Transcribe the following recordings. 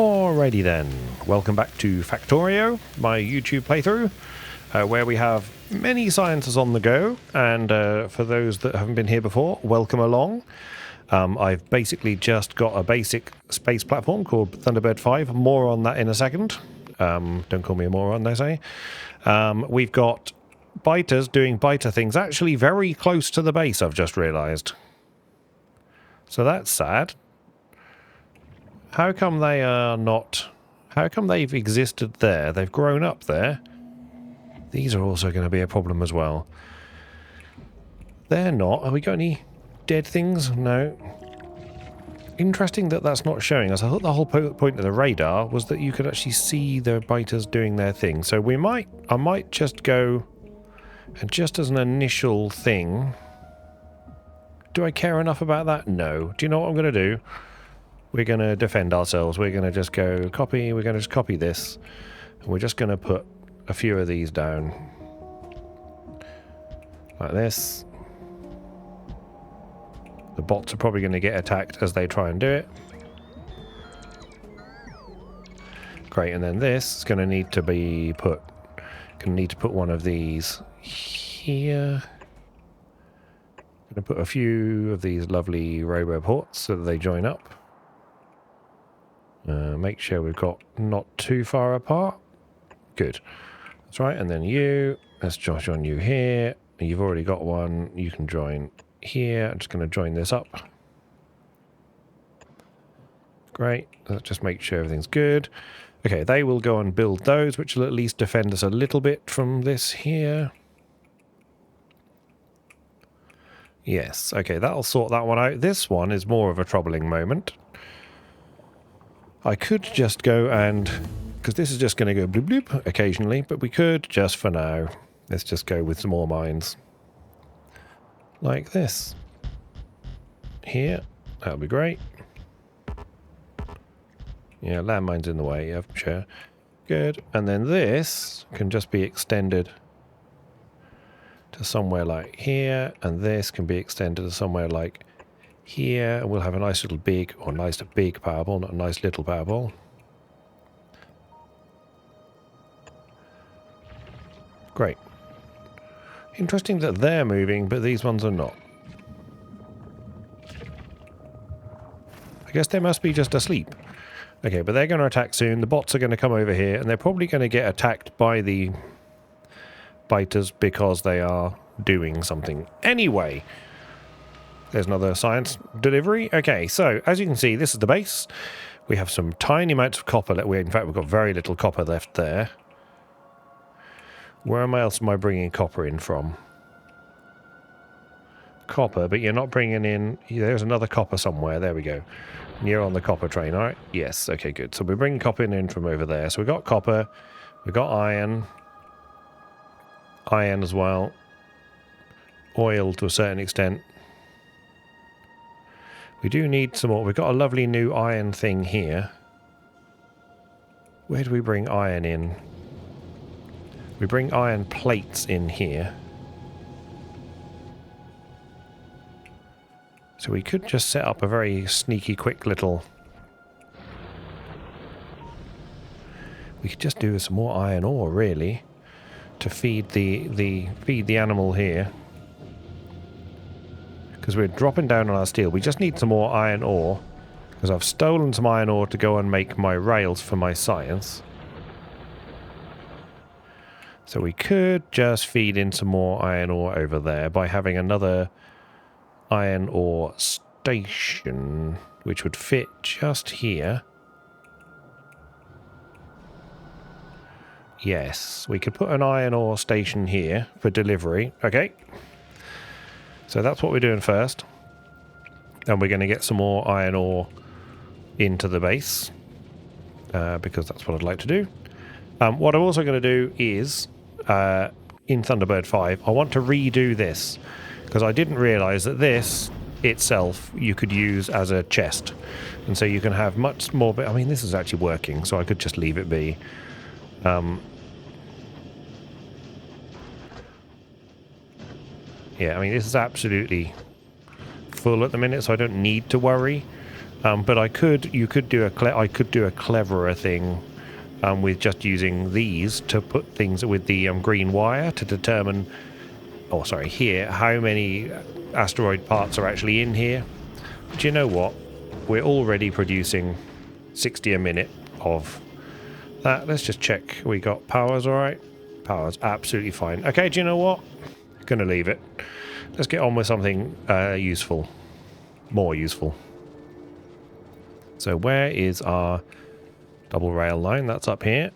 Alrighty then, welcome back to Factorio, my YouTube playthrough, where we have many sciences on the go, and for those that haven't been here before, welcome along. I've basically just got a basic space platform called Thunderbird 5, more on that in a second. Don't call me a moron, they say. We've got biters doing biter things actually very close to the base, I've just realised. So that's sad. How come they are not... How come they've existed there? They've grown up there. These are also going to be a problem as well. They're not. Have we got any dead things? No. Interesting that that's not showing us. I thought the whole point of the radar was that you could actually see the biters doing their thing. So we might... I might just go... And just as an initial thing... Do I care enough about that? No. Do you know what I'm going to do? We're going to defend ourselves. We're going to just go copy. We're going to just copy this. And we're just going to put a few of these down. Like this. The bots are probably going to get attacked as they try and do it. Great, and then this is going to need to be put... Going to need to put one of these here. Going to put a few of these lovely roboports so that they join up. Make sure we've got not too far apart. Good. That's right, and then you. Let's join you here. You've already got one. You can join here. I'm just going to join this up. Great. Let's just make sure everything's good. Okay, they will go and build those, which will at least defend us a little bit from this here. Yes, okay, that'll sort that one out. This one is more of a troubling moment. I could just go and... Because this is just going to go bloop bloop occasionally, but we could just for now. Let's just go with some more mines. Like this. Here. That'll be great. Yeah, landmines in the way, yeah, sure. Good. And then this can just be extended to somewhere like here, and this can be extended to somewhere like here, and we'll have a nice little big, or nice big power ball, not a nice little power ball. Great. Interesting that they're moving, but these ones are not. I guess they must be just asleep. Okay, but they're going to attack soon. The bots are going to come over here, and they're probably going to get attacked by the biters because they are doing something. Anyway, there's another science delivery. Okay, so as you can see, this is the base. We have some tiny amounts of copper. In fact, we've got very little copper left there. Where else am I bringing copper in from? Copper, but you're not bringing in... There's another copper somewhere. There we go. You're on the copper train, all right? Yes, okay, good. So we're bringing copper in from over there. So we've got copper. We've got iron. Iron as well. Oil to a certain extent. We do need some more. We've got a lovely new iron thing here. Where do we bring iron in? We bring iron plates in here. So we could just set up a very sneaky, quick little... We could just do some more iron ore, really, to feed the animal here. Because we're dropping down on our steel. We just need some more iron ore. Because I've stolen some iron ore to go and make my rails for my science. So we could just feed in some more iron ore over there by having another iron ore station, which would fit just here. Yes, we could put an iron ore station here for delivery. Okay. So that's what we're doing first. And we're going to get some more iron ore into the base. Because that's what I'd like to do. What I'm also going to do is, in Thunderbird 5, I want to redo this. Because I didn't realise that this itself you could use as a chest. And so you can have much more... I mean, this is actually working, so I could just leave it be. Yeah, I mean, this is absolutely full at the minute, so I don't need to worry But you could do I could do a cleverer thing with just using these to put things with the green wire to determine, oh sorry, here, how many asteroid parts are actually in here. Do you know what? We're already producing 60 a minute of that. Let's just check we got powers all right. Powers absolutely fine. Okay, do you know what? Gonna leave it. Let's get on with something useful. More useful. So where is our double rail line? That's up here.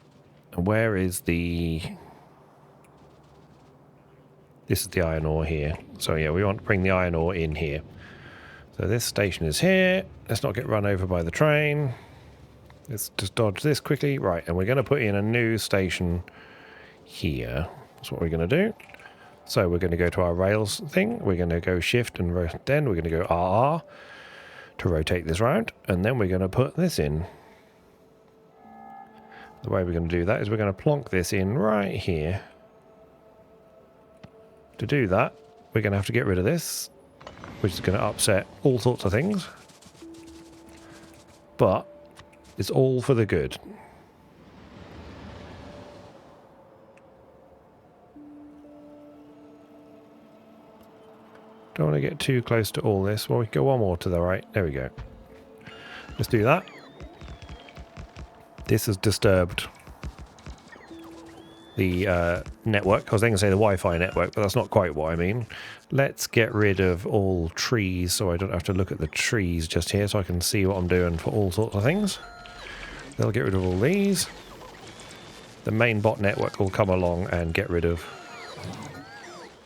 And where is the... This is the iron ore here. So yeah, we want to bring the iron ore in here. So this station is here. Let's not get run over by the train. Let's just dodge this quickly. Right, and we're going to put in a new station here. That's what we're going to do. So we're going to go to our rails thing. We're going to go shift and then we're going to go RR to rotate this round. And then we're going to put this in. The way we're going to do that is we're going to plonk this in right here. To do that, we're going to have to get rid of this, which is going to upset all sorts of things. But it's all for the good. Don't want to get too close to all this. Well, we can go one more to the right. There we go. Let's do that. This has disturbed the network. I was going to say the Wi-Fi network, but that's not quite what I mean. Let's get rid of all trees so I don't have to look at the trees just here, so I can see what I'm doing for all sorts of things. They'll get rid of all these. The main bot network will come along and get rid of.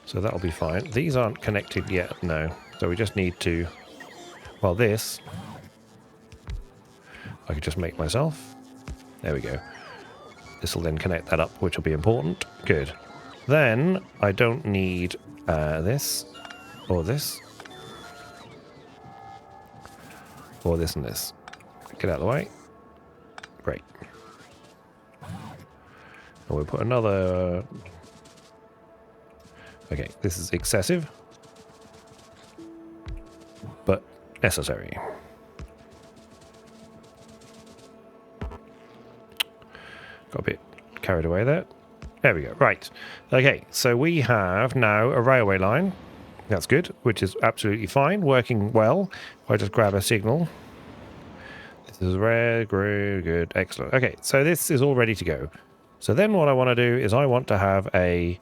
So that'll be fine. These aren't connected yet, no. So we just need to... Well, this... I could just make myself. There we go. This will then connect that up, which will be important. Good. Then I don't need this, or this, or this and this. Get out of the way. Great. And we'll put another... Okay, this is excessive, but necessary. Got a bit carried away there. There we go. Right. Okay, so we have now a railway line. That's good, which is absolutely fine. Working well. If I just grab a signal. This is rare, good, excellent. Okay, so this is all ready to go. So then what I want to do is I want to have a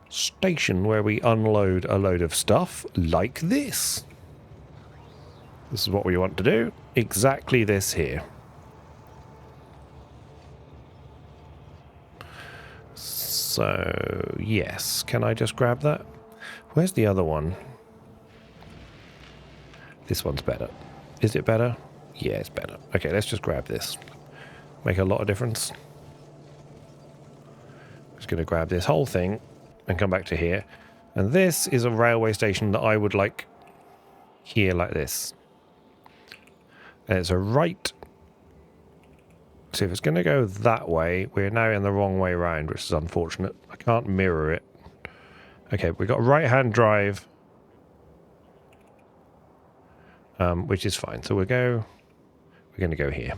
station where we unload a load of stuff like this. This is what we want to do. Exactly this here. So, yes. Can I just grab that? Where's the other one? This one's better. Is it better? Yeah, it's better. Okay, let's just grab this. Make a lot of difference. Just going to grab this whole thing and come back to here. And this is a railway station that I would like here like this. And it's a right... So if it's going to go that way, we're now in the wrong way around, which is unfortunate. I can't mirror it. Okay, we've got a right-hand drive, which is fine. So we're going to go here.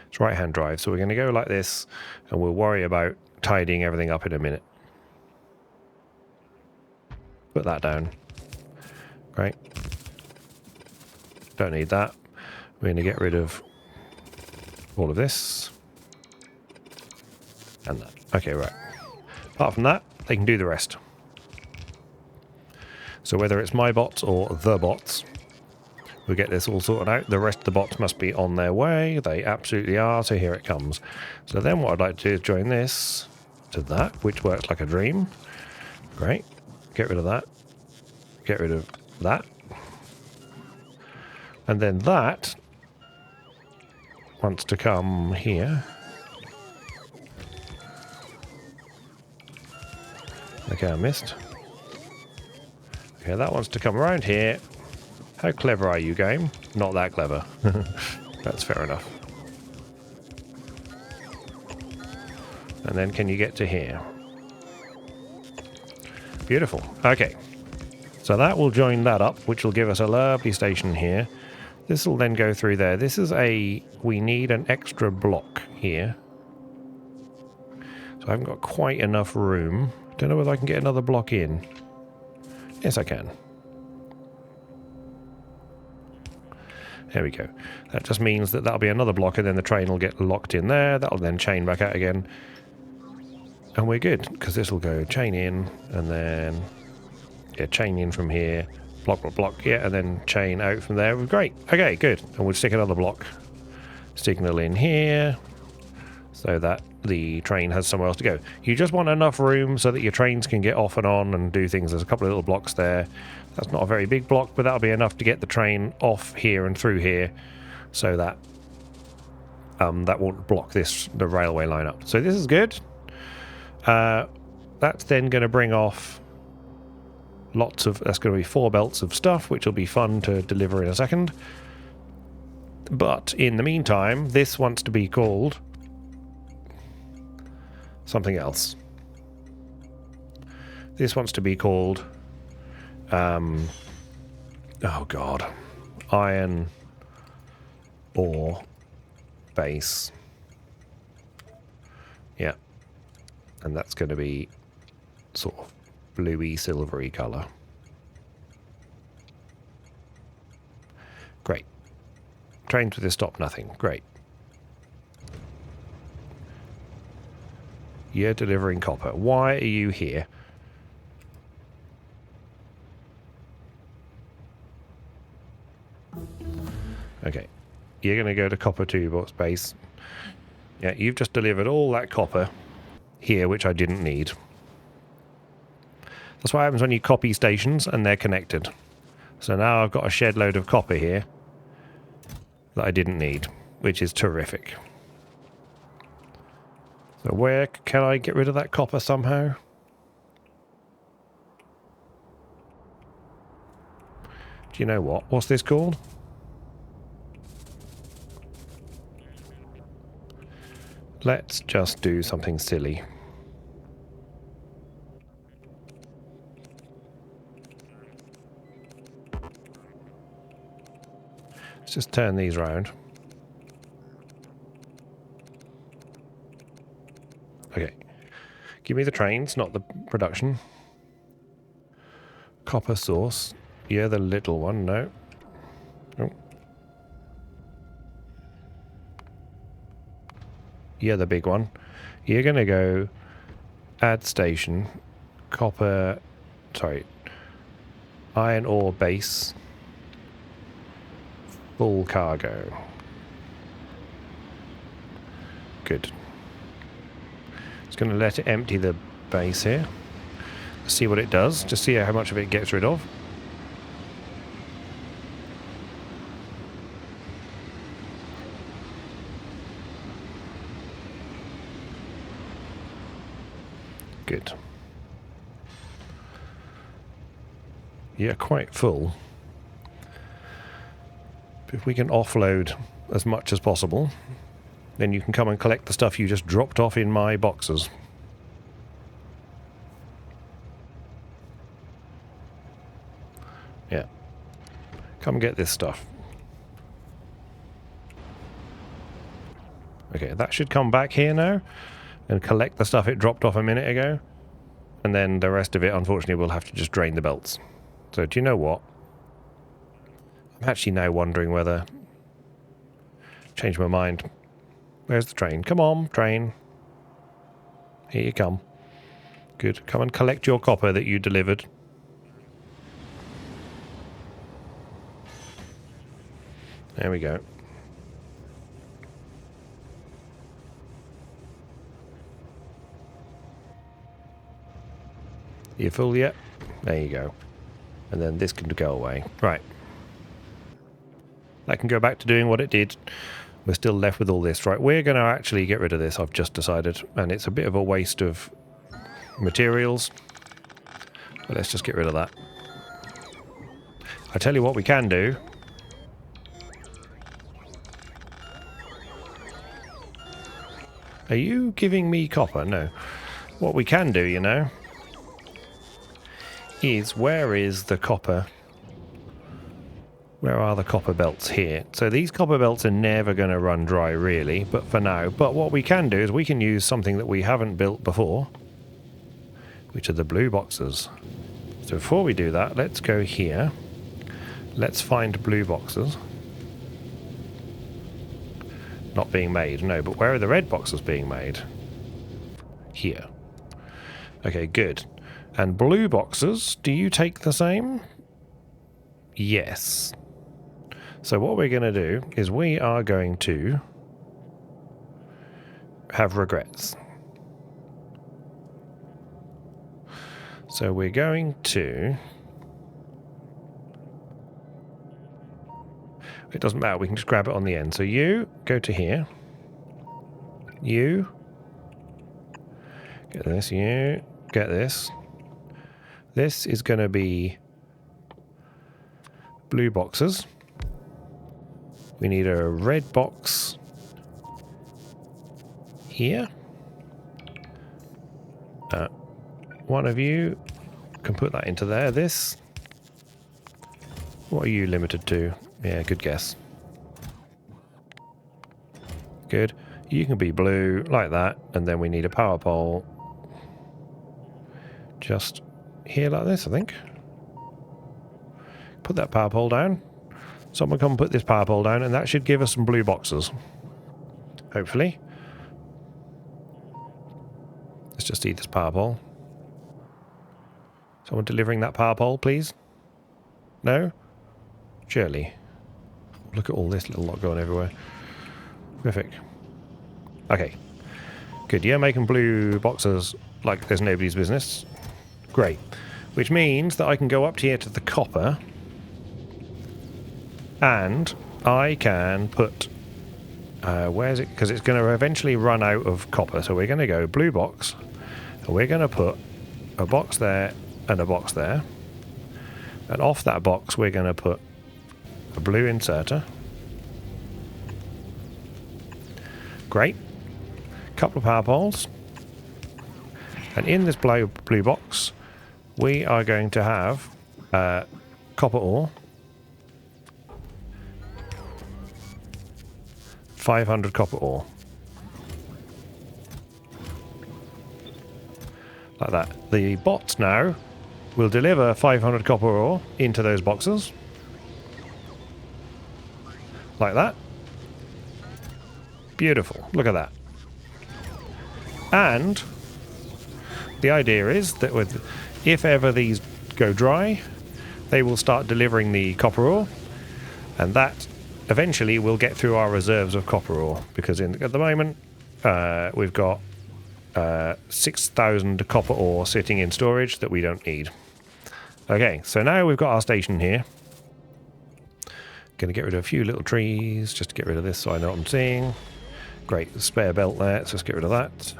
It's right-hand drive, so we're going to go like this, and we'll worry about tidying everything up in a minute. Put that down. Great. Don't need that. We're going to get rid of all of this. And that. Okay, right. Apart from that, they can do the rest. So whether it's my bots or the bots, we'll get this all sorted out. The rest of the bots must be on their way. They absolutely are, so here it comes. So then what I'd like to do is join this to that, which works like a dream. Great. Get rid of that. Get rid of that. And then that wants to come here. Okay, I missed. Okay, that wants to come around here. How clever are you, game? Not that clever. That's fair enough. And then can you get to here? Beautiful. Okay. So that will join that up, which will give us a lovely station here. This will then go through there. This is we need an extra block here. So I haven't got quite enough room. Don't know whether I can get another block in. Yes, I can. There we go. That just means that that'll be another block and then the train will get locked in there. That'll then chain back out again. And we're good, because this will go chain in and then chain in from here. Block, block, block. Yeah, and then chain out from there. Great. Okay, good. And we'll stick another block. Signal in here so that the train has somewhere else to go. You just want enough room so that your trains can get off and on and do things. There's a couple of little blocks there. That's not a very big block, but that'll be enough to get the train off here and through here so that that won't block the railway line up. So this is good. That's then going to bring off that's going to be 4 belts of stuff, which will be fun to deliver in a second. But in the meantime, this wants to be called something else. This wants to be called oh god, iron ore base. Yeah, and that's going to be sort of bluey silvery colour. Great. Trains with a stop, nothing. Great. You're delivering copper. Why are you here? Okay. You're going to go to copper 2 base. Yeah, you've just delivered all that copper here, which I didn't need. That's what happens when you copy stations and they're connected. So now I've got a shed load of copper here that I didn't need, which is terrific. So where can I get rid of that copper somehow? Do you know what? What's this called? Let's just do something silly. Let's just turn these round. Okay. Give me the trains, not the production. Copper source. Yeah, the little one. No. Oh. Yeah, the big one. You're going to go add station. Copper. Sorry. Iron ore base. Full cargo. Good. It's going to let it empty the base here. See what it does. Just see how much of it gets rid of. Good. Yeah, quite full. If we can offload as much as possible, then you can come and collect the stuff you just dropped off in my boxes. Yeah. Come get this stuff. Okay, that should come back here now and collect the stuff it dropped off a minute ago. And then the rest of it, unfortunately, we'll have to just drain the belts. So do you know what? I'm actually now wondering whether... Change my mind. Where's the train? Come on, train. Here you come. Good. Come and collect your copper that you delivered. There we go. You full yet? There you go. And then this can go away. Right. That can go back to doing what it did. We're still left with all this. Right, we're going to actually get rid of this, I've just decided. And it's a bit of a waste of materials. But let's just get rid of that. I tell you what we can do. Are you giving me copper? No. What we can do, you know, is, where is the copper? Where are the copper belts? Here. So these copper belts are never going to run dry, really, but for now. But what we can do is we can use something that we haven't built before, which are the blue boxes. So before we do that, let's go here. Let's find blue boxes. Not being made, no, but where are the red boxes being made? Here. Okay, good. And blue boxes, do you take the same? Yes. So what we're going to do is we are going to have regrets. So we're going to... It doesn't matter, we can just grab it on the end. So you go to here. You get this, you get this. This is going to be blue boxes. We need a red box here. One of you can put that into there. This. What are you limited to? Yeah, good guess. Good. You can be blue, like that, and then we need a power pole. Just here like this, I think. Put that power pole down. Someone come put this power pole down, and that should give us some blue boxes. Hopefully. Let's just see this power pole. Someone delivering that power pole, please? No? Surely. Look at all this little lot going everywhere. Terrific. Okay. Good. You're making blue boxes like there's nobody's business. Great. Which means that I can go up here to the copper. And I can put... where is it? Because it's going to eventually run out of copper. So we're going to go blue box. And we're going to put a box there and a box there. And off that box we're going to put a blue inserter. Great. Couple of power poles. And in this blue box we are going to have copper ore. 500 copper ore. Like that. The bots now will deliver 500 copper ore into those boxes. Like that. Beautiful. Look at that. And the idea is that if ever these go dry, they will start delivering the copper ore, and that eventually we'll get through our reserves of copper ore, because at the moment we've got 6,000 copper ore sitting in storage that we don't need. Okay, so now we've got our station here. Going to get rid of a few little trees just to get rid of this so I know what I'm seeing. Great, the spare belt there, so let's get rid of that.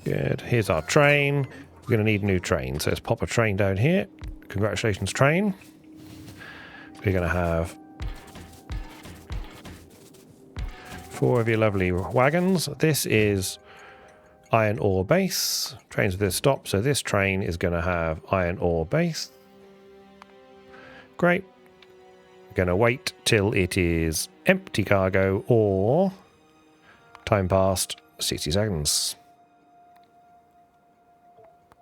Good, here's our train. We're going to need a new train, so let's pop a train down here. Congratulations, train. We're going to have 4 of your lovely wagons. This is iron ore base. Trains with this stop, so this train is going to have iron ore base. Great. We're going to wait till it is empty cargo or time past 60 seconds.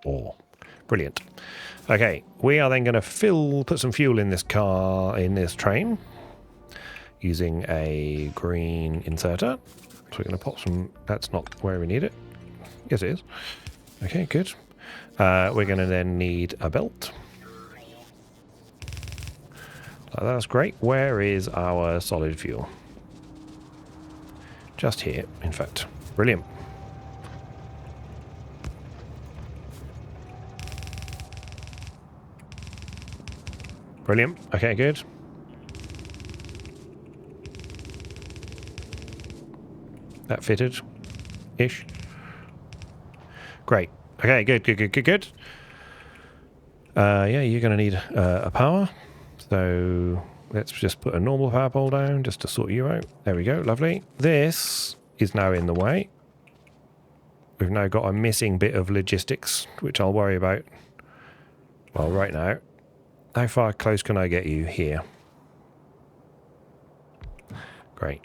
Or brilliant. Okay, we are then going to put some fuel in this train using a green inserter. So we're going to pop some, that's not where we need it. Yes, it is. Okay, good. We're going to then need a belt. That's great. Where is our solid fuel? Just here, in fact. Brilliant. Brilliant. Okay, good. That fitted-ish. Great. Okay, good. Yeah, you're going to need a power. So let's just put a normal power pole down just to sort you out. There we go. Lovely. This is now in the way. We've now got a missing bit of logistics, which I'll worry about Well, right now, how far close can I get you here? Great.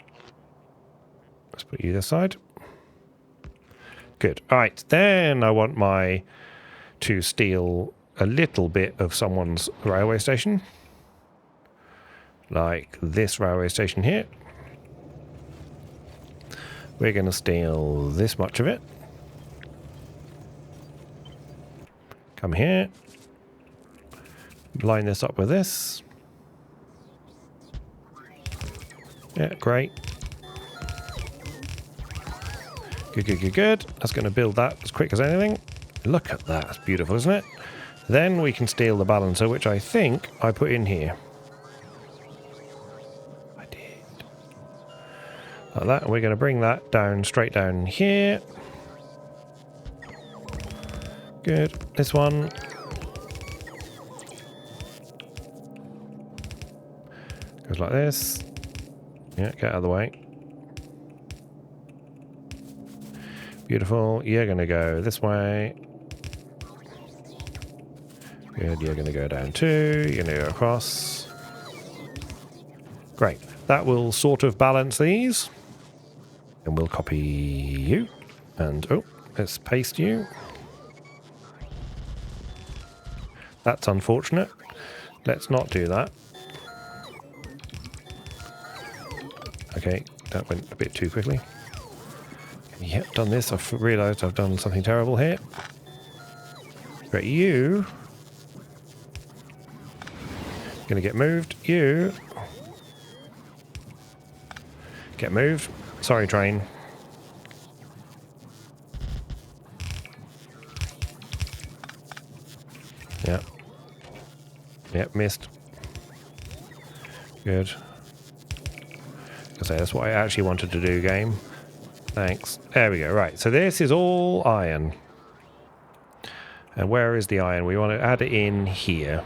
Let's put you this side. Good. All right, then I want to steal a little bit of someone's railway station. Like this railway station here. We're going to steal this much of it. Come here. Line this up with this. Yeah, great. Good, good, good, good. That's going to build that as quick as anything. Look at that. That's beautiful, isn't it? Then we can steal the balancer, which I think I put in here. I did. Like that. And we're going to bring that down, straight down here. Good. This one. Goes like this. Yeah, get out of the way. Beautiful. You're going to go this way. Good. You're going to go down too. You're going to go across. Great. That will sort of balance these. And we'll copy you. And, oh, let's paste you. That's unfortunate. Let's not do that. Okay, that went a bit too quickly. Yep, done this. I've realised I've done something terrible here. But you... Gonna get moved. You... Get moved. Sorry, train. Yep. Yep, missed. Good. That's what I actually wanted to do, game. Thanks. There we go. Right, so this is all iron. And where is the iron? We want to add it in here.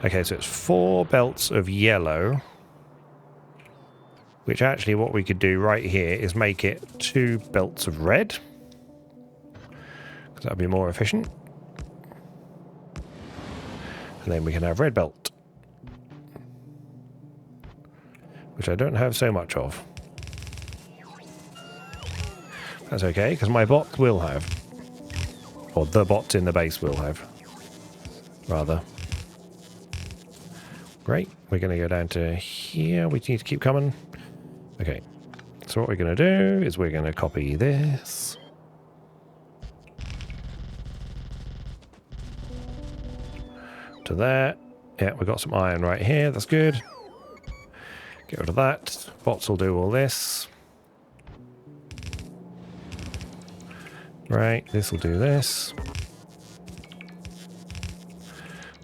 Okay, so it's 4 belts of yellow. Which actually what we could do right here is make it 2 belts of red. Because that would be more efficient. And then we can have red belt. Which I don't have so much of. That's okay, because my bot will have. Or the bots in the base will have. Rather. Great. We're going to go down to here. We need to keep coming. Okay. So what we're going to do is we're going to copy this. To there. Yeah, we've got some iron right here. That's good. Get rid of that. Bots will do all this. Right, this will do this.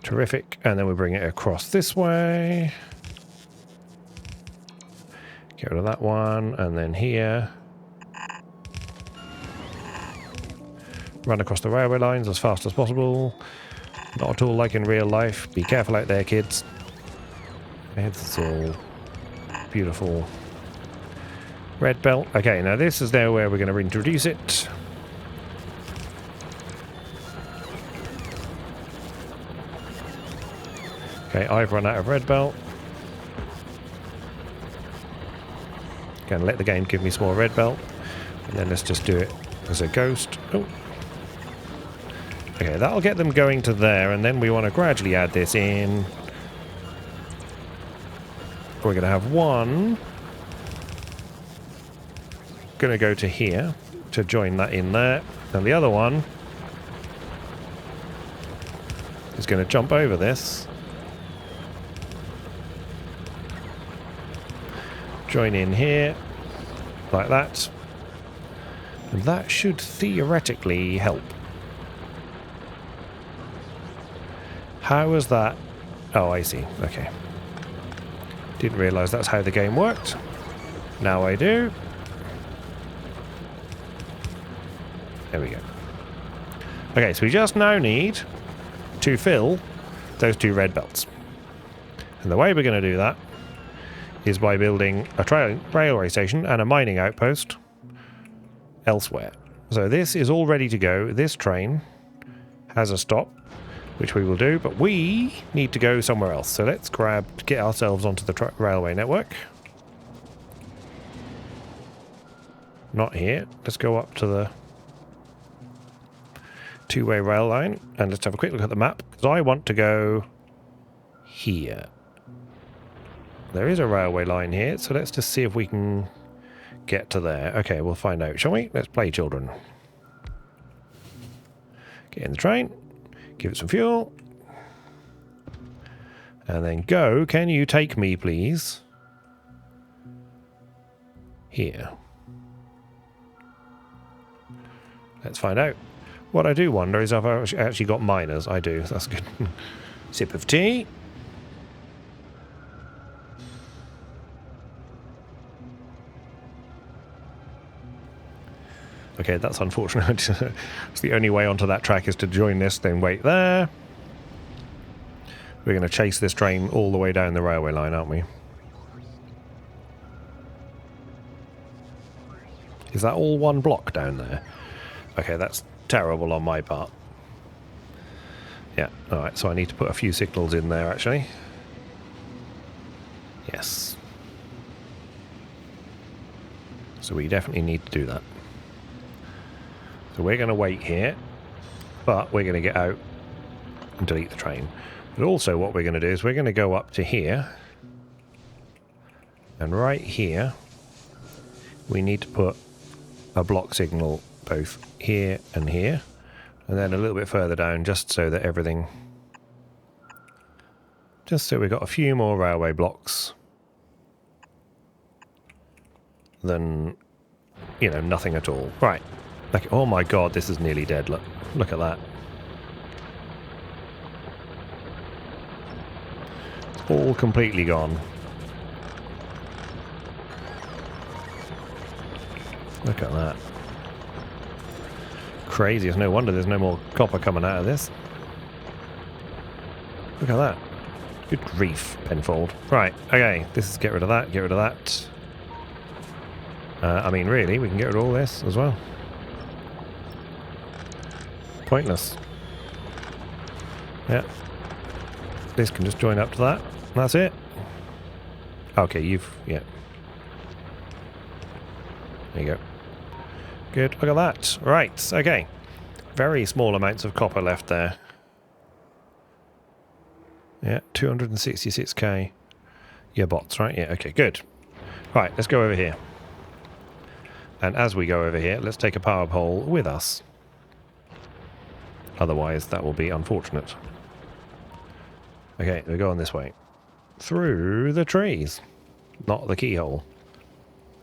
Terrific. And then we bring it across this way. Get rid of that one. And then here. Run across the railway lines as fast as possible. Not at all like in real life. Be careful out there, kids. It's all beautiful. Red belt. Okay, now this is there where we're going to introduce it. Okay, I've run out of red belt. Gonna let the game give me some more red belt. And then let's just do it as a ghost. Oh. Okay, that'll get them going to there, and then we want to gradually add this in. We're going to have one going to go to here to join that in there, and the other one is going to jump over this, join in here like that, and that should theoretically help. How was that? Oh, I see. Okay. Didn't realise that's how the game worked. Now I do. There we go. Okay, so we just now need to fill those 2 red belts. And the way we're going to do that is by building a railway station and a mining outpost elsewhere. So this is all ready to go. This train has a stop, which we will do, but we need to go somewhere else. So let's get ourselves onto the railway network. Not here. Let's go up to the two-way rail line, and let's have a quick look at the map, because I want to go here. There is a railway line here, so let's just see if we can get to there. Okay, we'll find out, shall we? Let's play, children. Get in the train, give it some fuel, and then go. Can you take me, please? Here. Let's find out. What I do wonder is if I've actually got miners. I do. That's good. Sip of tea. Okay, that's unfortunate. It's the only way onto that track is to join this, then wait there. We're going to chase this train all the way down the railway line, aren't we? Is that all one block down there? Okay, that's terrible on my part. Yeah, alright, so I need to put a few signals in there, actually. Yes. So we definitely need to do that. So we're going to wait here, but we're going to get out and delete the train. But also what we're going to do is we're going to go up to here, and right here we need to put a block signal both here, and then a little bit further down, just so that everything, just so we've got a few more railway blocks than, you know, nothing at all. Right. Like, oh my god, this is nearly dead. Look at that. It's all completely gone. Look at that. Crazy. It's no wonder there's no more copper coming out of this. Look at that. Good grief, Penfold. Right, okay. This is get rid of that, get rid of that. I mean, really, we can get rid of all this as well. Pointless. Yeah. This can just join up to that. That's it. Okay, yeah. There you go. Good, look at that. Right, okay. Very small amounts of copper left there. Yeah, 266k. Yeah, bots, right? Yeah, okay, good. Right, let's go over here. And as we go over here, let's take a power pole with us. Otherwise, that will be unfortunate. Okay, we're going this way. Through the trees. Not the keyhole.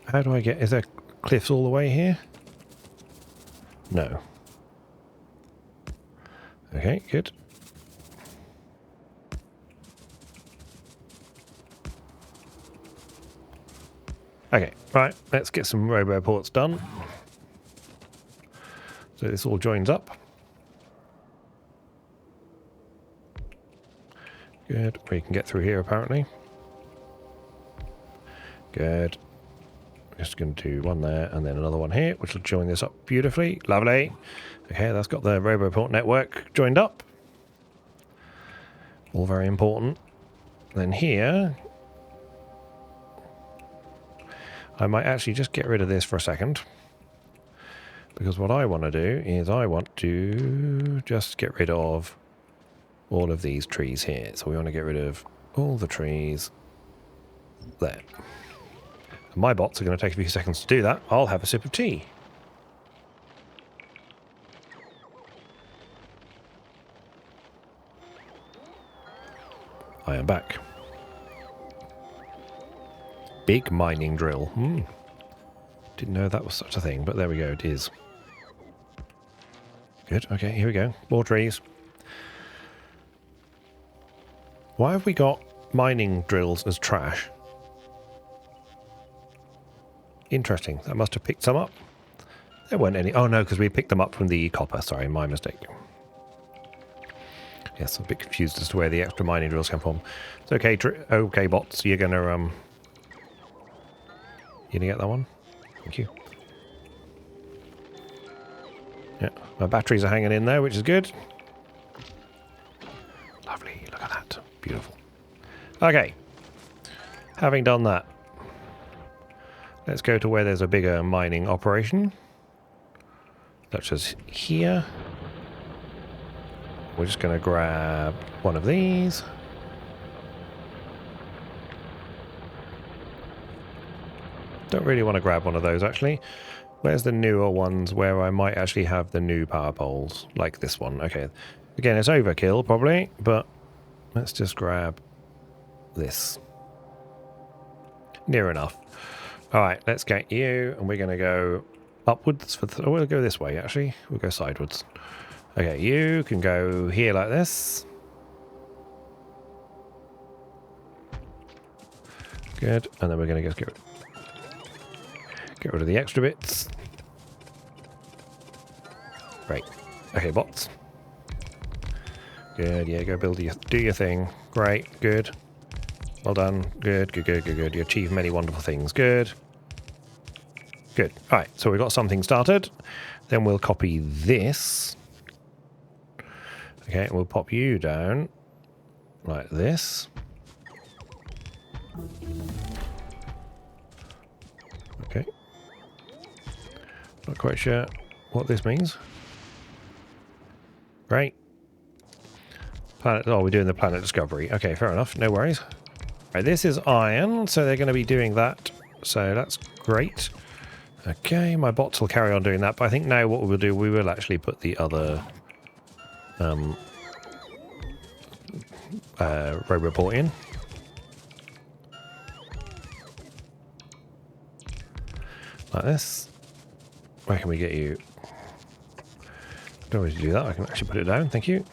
How do I get... Is there cliffs all the way here? No. Okay, good. Okay, right, let's get some roboports done. So this all joins up. Good, we can get through here apparently. Good. Just going to do one there and then another one here, which will join this up beautifully. Lovely. Okay, that's got the roboport network joined up. All very important. Then here, I might actually just get rid of this for a second. Because what I want to do is I want to just get rid of all of these trees here. So we want to get rid of all the trees there. And my bots are going to take a few seconds to do that. I'll have a sip of tea. I am back. Big mining drill. Didn't know that was such a thing, but there we go, it is. Good, okay, here we go. More trees. Why have we got mining drills as trash? Interesting, that must have picked some up. There weren't any. Oh no, because we picked them up from the copper, sorry, my mistake. Yes, I'm a bit confused as to where the extra mining drills come from. It's okay, okay bots, you're gonna get that one? Thank you. Yeah, my batteries are hanging in there, which is good. Beautiful. Okay. Having done that, let's go to where there's a bigger mining operation, such as here. We're just going to grab one of these. Don't really want to grab one of those, actually. Where's the newer ones where I might actually have the new power poles, like this one? Okay. Again, it's overkill, probably, but let's just grab this. Near enough. All right, let's get you, and we're going to go upwards. We'll go this way, actually. We'll go sideways. Okay, you can go here like this. Good, and then we're going to just get rid of the extra bits. Great. Okay, bots. Good, yeah, go do your thing. Great, good. Well done. Good, good, good, good, good. You achieve many wonderful things. Good. Good. All right, so we've got something started. Then we'll copy this. Okay, and we'll pop you down like this. Okay. Not quite sure what this means. Great. Planet. Oh, we're doing the planet discovery. Okay, fair enough. No worries. Right, this is iron, so they're going to be doing that. So that's great. Okay, my bots will carry on doing that, but I think now what we'll do, we will actually put the other roboport in. Like this. Where can we get you? Don't need to do that, I can actually put it down, thank you.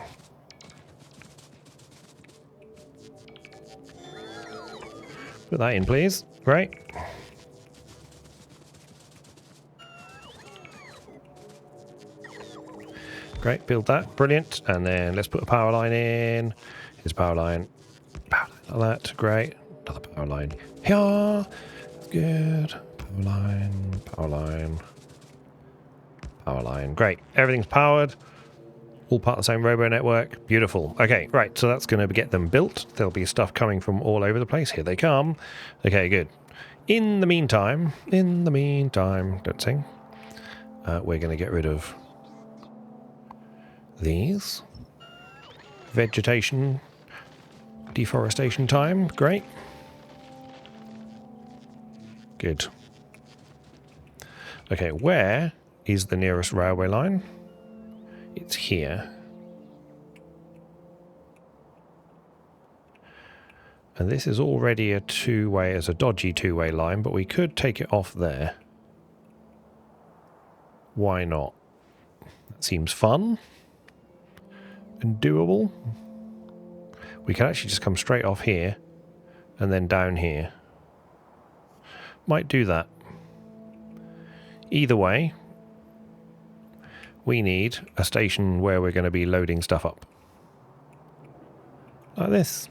Put that in, please. Great. Great, build that. Brilliant. And then let's put a power line in. Here's a power line. Power line like that. Great. Another power line. Here. Good. Power line. Power line. Power line. Great. Everything's powered. All part of the same robo network. Beautiful. Okay, right. So that's going to get them built. There'll be stuff coming from all over the place. Here they come. Okay, good. In the meantime, don't sing. We're going to get rid of these. Vegetation. Deforestation time. Great. Good. Okay, where is the nearest railway line? It's here. And this is already a two-way, it's a dodgy two-way line, but we could take it off there. Why not? That seems fun and doable. We can actually just come straight off here and then down here. Might do that. Either way, we need a station where we're going to be loading stuff up. Like this.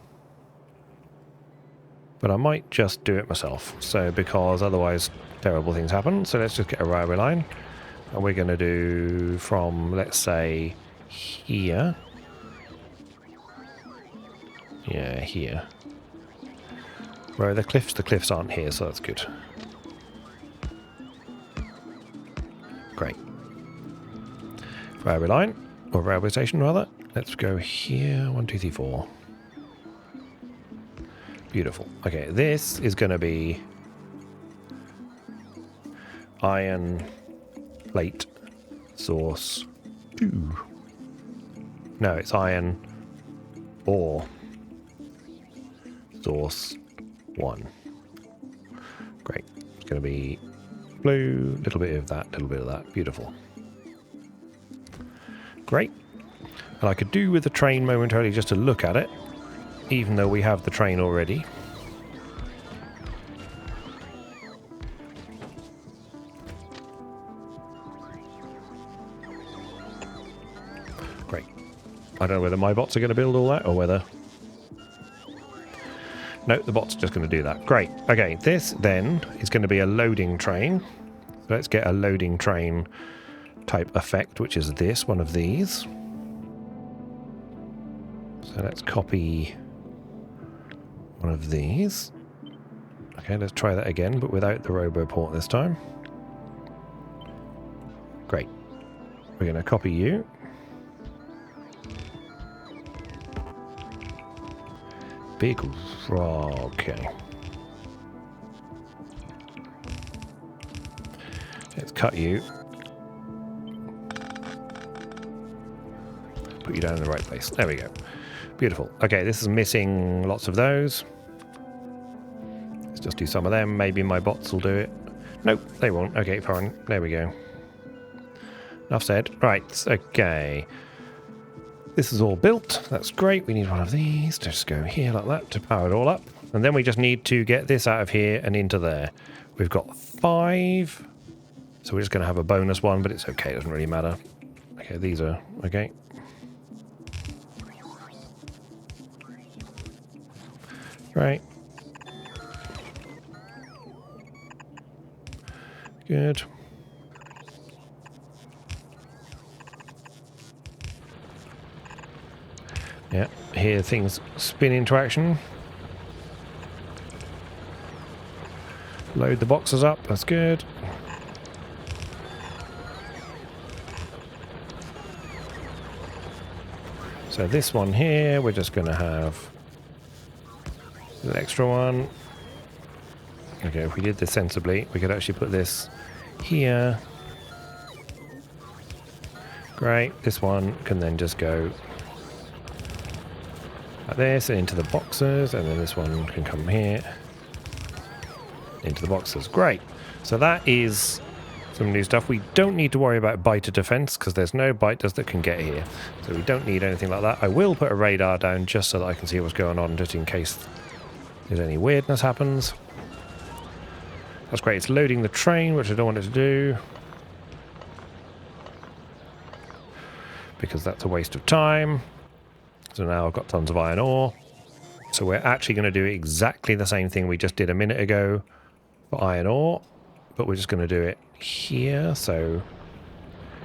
But I might just do it myself, so because otherwise terrible things happen. So let's just get a railway line. And we're going to do from, let's say, here. Yeah, here. Where are the cliffs? The cliffs aren't here, so that's good. Great. Railway line, or railway station rather. Let's go here. 1, 2, 3, 4. Beautiful. Okay, this is going to be iron plate source 2. No, it's iron ore source 1. Great. It's going to be blue, little bit of that, little bit of that. Beautiful. Great. And I could do with the train momentarily just to look at it, even though we have the train already. Great. I don't know whether my bots are going to build all that or whether... No, the bot's just going to do that. Great. Okay, this then is going to be a loading train. So let's get a loading train type effect, which is this, one of these. So let's copy one of these. Okay, let's try that again, but without the robo port this time. Great. We're going to copy you. Big rock. Okay. Let's cut you. Put you down in the right place. There we go. Beautiful. Okay, this is missing lots of those. Let's just do some of them. Maybe my bots will do it. Nope, they won't. Okay, fine. There we go. Enough said. Right, okay. This is all built. That's great. We need one of these. Just go here like that to power it all up. And then we just need to get this out of here and into there. We've got 5. So we're just going to have a bonus one, but it's okay. It doesn't really matter. Okay, these are okay. Right. Good. Yeah, here things spin into action. Load the boxes up, that's good. So this one here, we're just going to have an extra one. Okay, if we did this sensibly, we could actually put this here. Great, this one can then just go like this and into the boxes, and then this one can come here into the boxes. Great. So that is some new stuff. We don't need to worry about biter defense because there's no biters that can get here. So we don't need anything like that. I will put a radar down just so that I can see what's going on, just in case there's any weirdness happens. That's great. It's loading the train, which I don't want it to do, because that's a waste of time. So now I've got tons of iron ore. So we're actually going to do exactly the same thing we just did a minute ago for iron ore, but we're just going to do it here. So,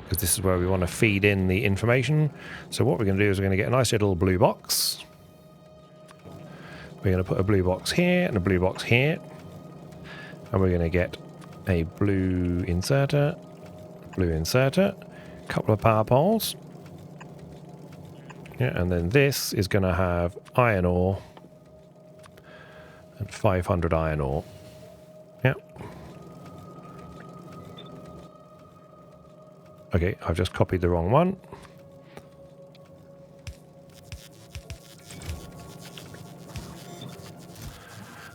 because this is where we want to feed in the information. So what we're going to do is we're going to get a nice little blue box. We're going to put a blue box here and a blue box here. And we're going to get a blue inserter, a couple of power poles. Yeah, and then this is going to have iron ore and 500 iron ore. Yeah. Okay, I've just copied the wrong one.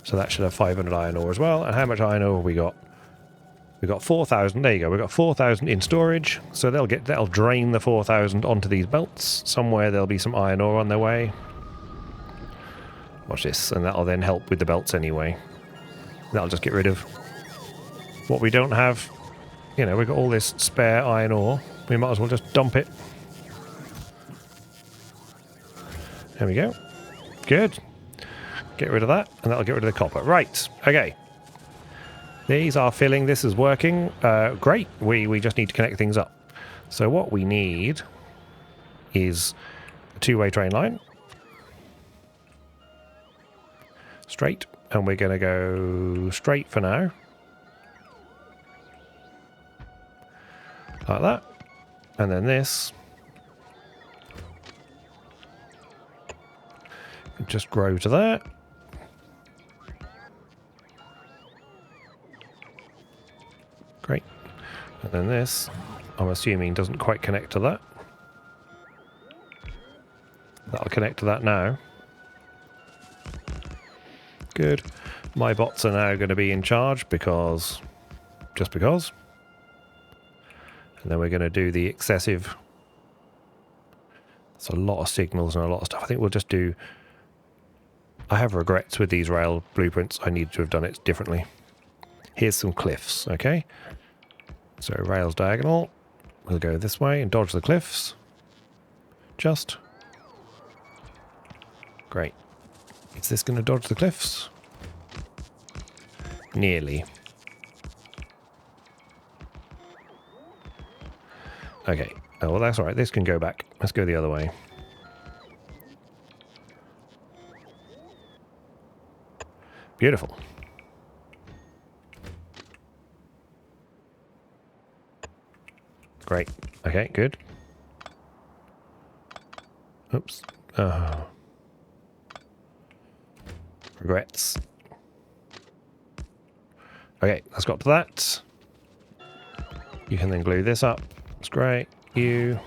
So that should have 500 iron ore as well. And how much iron ore have we got? We've got 4,000. There you go. We've got 4,000 in storage. So that'll drain the 4,000 onto these belts. Somewhere there'll be some iron ore on their way. Watch this. And that'll then help with the belts anyway. That'll just get rid of what we don't have. You know, we've got all this spare iron ore. We might as well just dump it. There we go. Good. Get rid of that. And that'll get rid of the copper. Right. Okay. These are filling. This is working. Great. We just need to connect things up. So what we need is a two-way train line. Straight. And we're going to go straight for now. Like that. And then this. Just grow to there. Great. And then this, I'm assuming, doesn't quite connect to that. That'll connect to that now. Good. My bots are now going to be in charge because... just because. And then we're going to do the excessive... It's a lot of signals and a lot of stuff. I think we'll just do... I have regrets with these rail blueprints. I need to have done it differently. Here's some cliffs, okay? So rails diagonal. We'll go this way and dodge the cliffs. Just. Great. Is this going to dodge the cliffs? Nearly. Okay. Oh, well, that's all right. This can go back. Let's go the other way. Beautiful. Great. Okay, good. Oops. Oh. Regrets. Okay, let's go up to that. You can then glue this up. That's great. You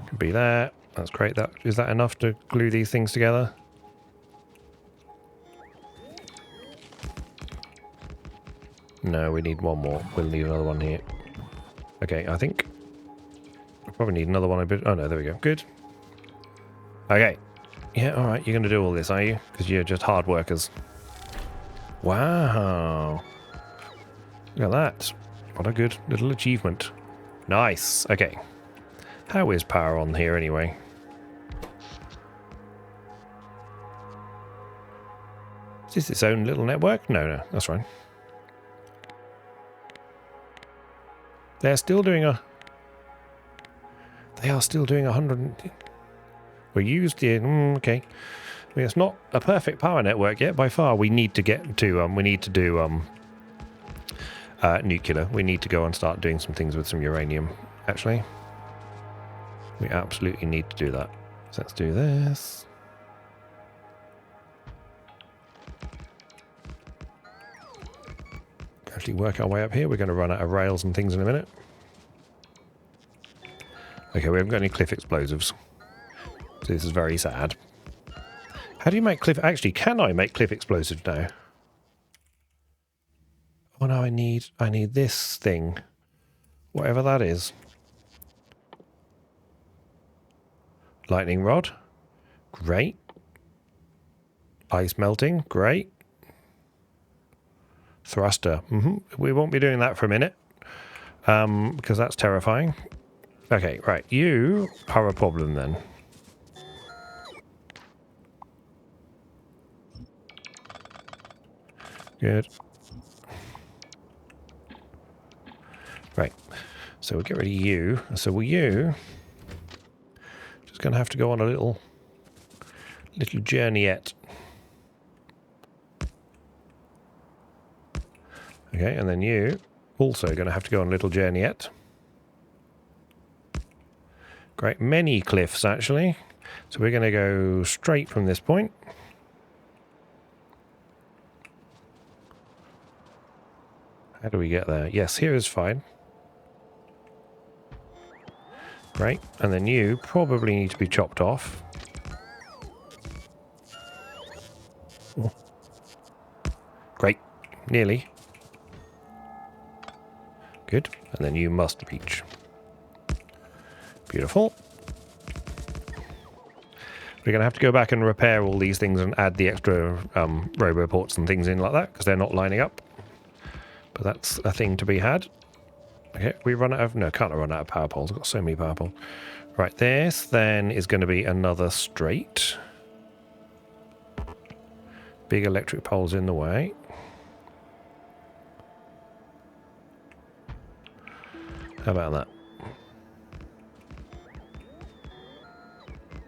can be there. That's great. Is that enough to glue these things together? No, we need one more. We'll need another one here. Okay, I think we probably need another one a bit. Oh no, there we go. Good. Okay. Yeah, all right. You're going to do all this, are you? Because you're just hard workers. Wow. Look at that. What a good little achievement. Nice. Okay. How is power on here anyway? Is this its own little network? No, that's fine. They're still doing a... They are still doing 100... We used the... okay. I mean, it's not a perfect power network yet by far. We need to get to... we need to do... nuclear. We need to go and start doing some things with some uranium, actually. We absolutely need to do that. So let's do this. Actually work our way up here. We're going to run out of rails and things in a minute. Okay, we haven't got any cliff explosives. So this is very sad. How do you make cliff... Actually, can I make cliff explosives now? Oh no, I need this thing. Whatever that is. Lightning rod. Great. Ice melting. Great. Thruster. We won't be doing that for a minute. Because that's terrifying. Okay, right. You are a problem then. Good. Right. So we'll get rid of you. So will you... Just going to have to go on a little journeyette. Okay, and then you also going to have to go on a little journeyette. Great, many cliffs actually. So we're going to go straight from this point. How do we get there? Yes, here is fine. Great, and then you probably need to be chopped off. Oh. Great, nearly. Good, and then you must reach. Beautiful. We're going to have to go back and repair all these things and add the extra roboports and things in like that, because they're not lining up. But that's a thing to be had. Okay, we run out of... No, can't run out of power poles. I've got so many power poles. Right, this then is going to be another straight. Big electric poles in the way. How about that?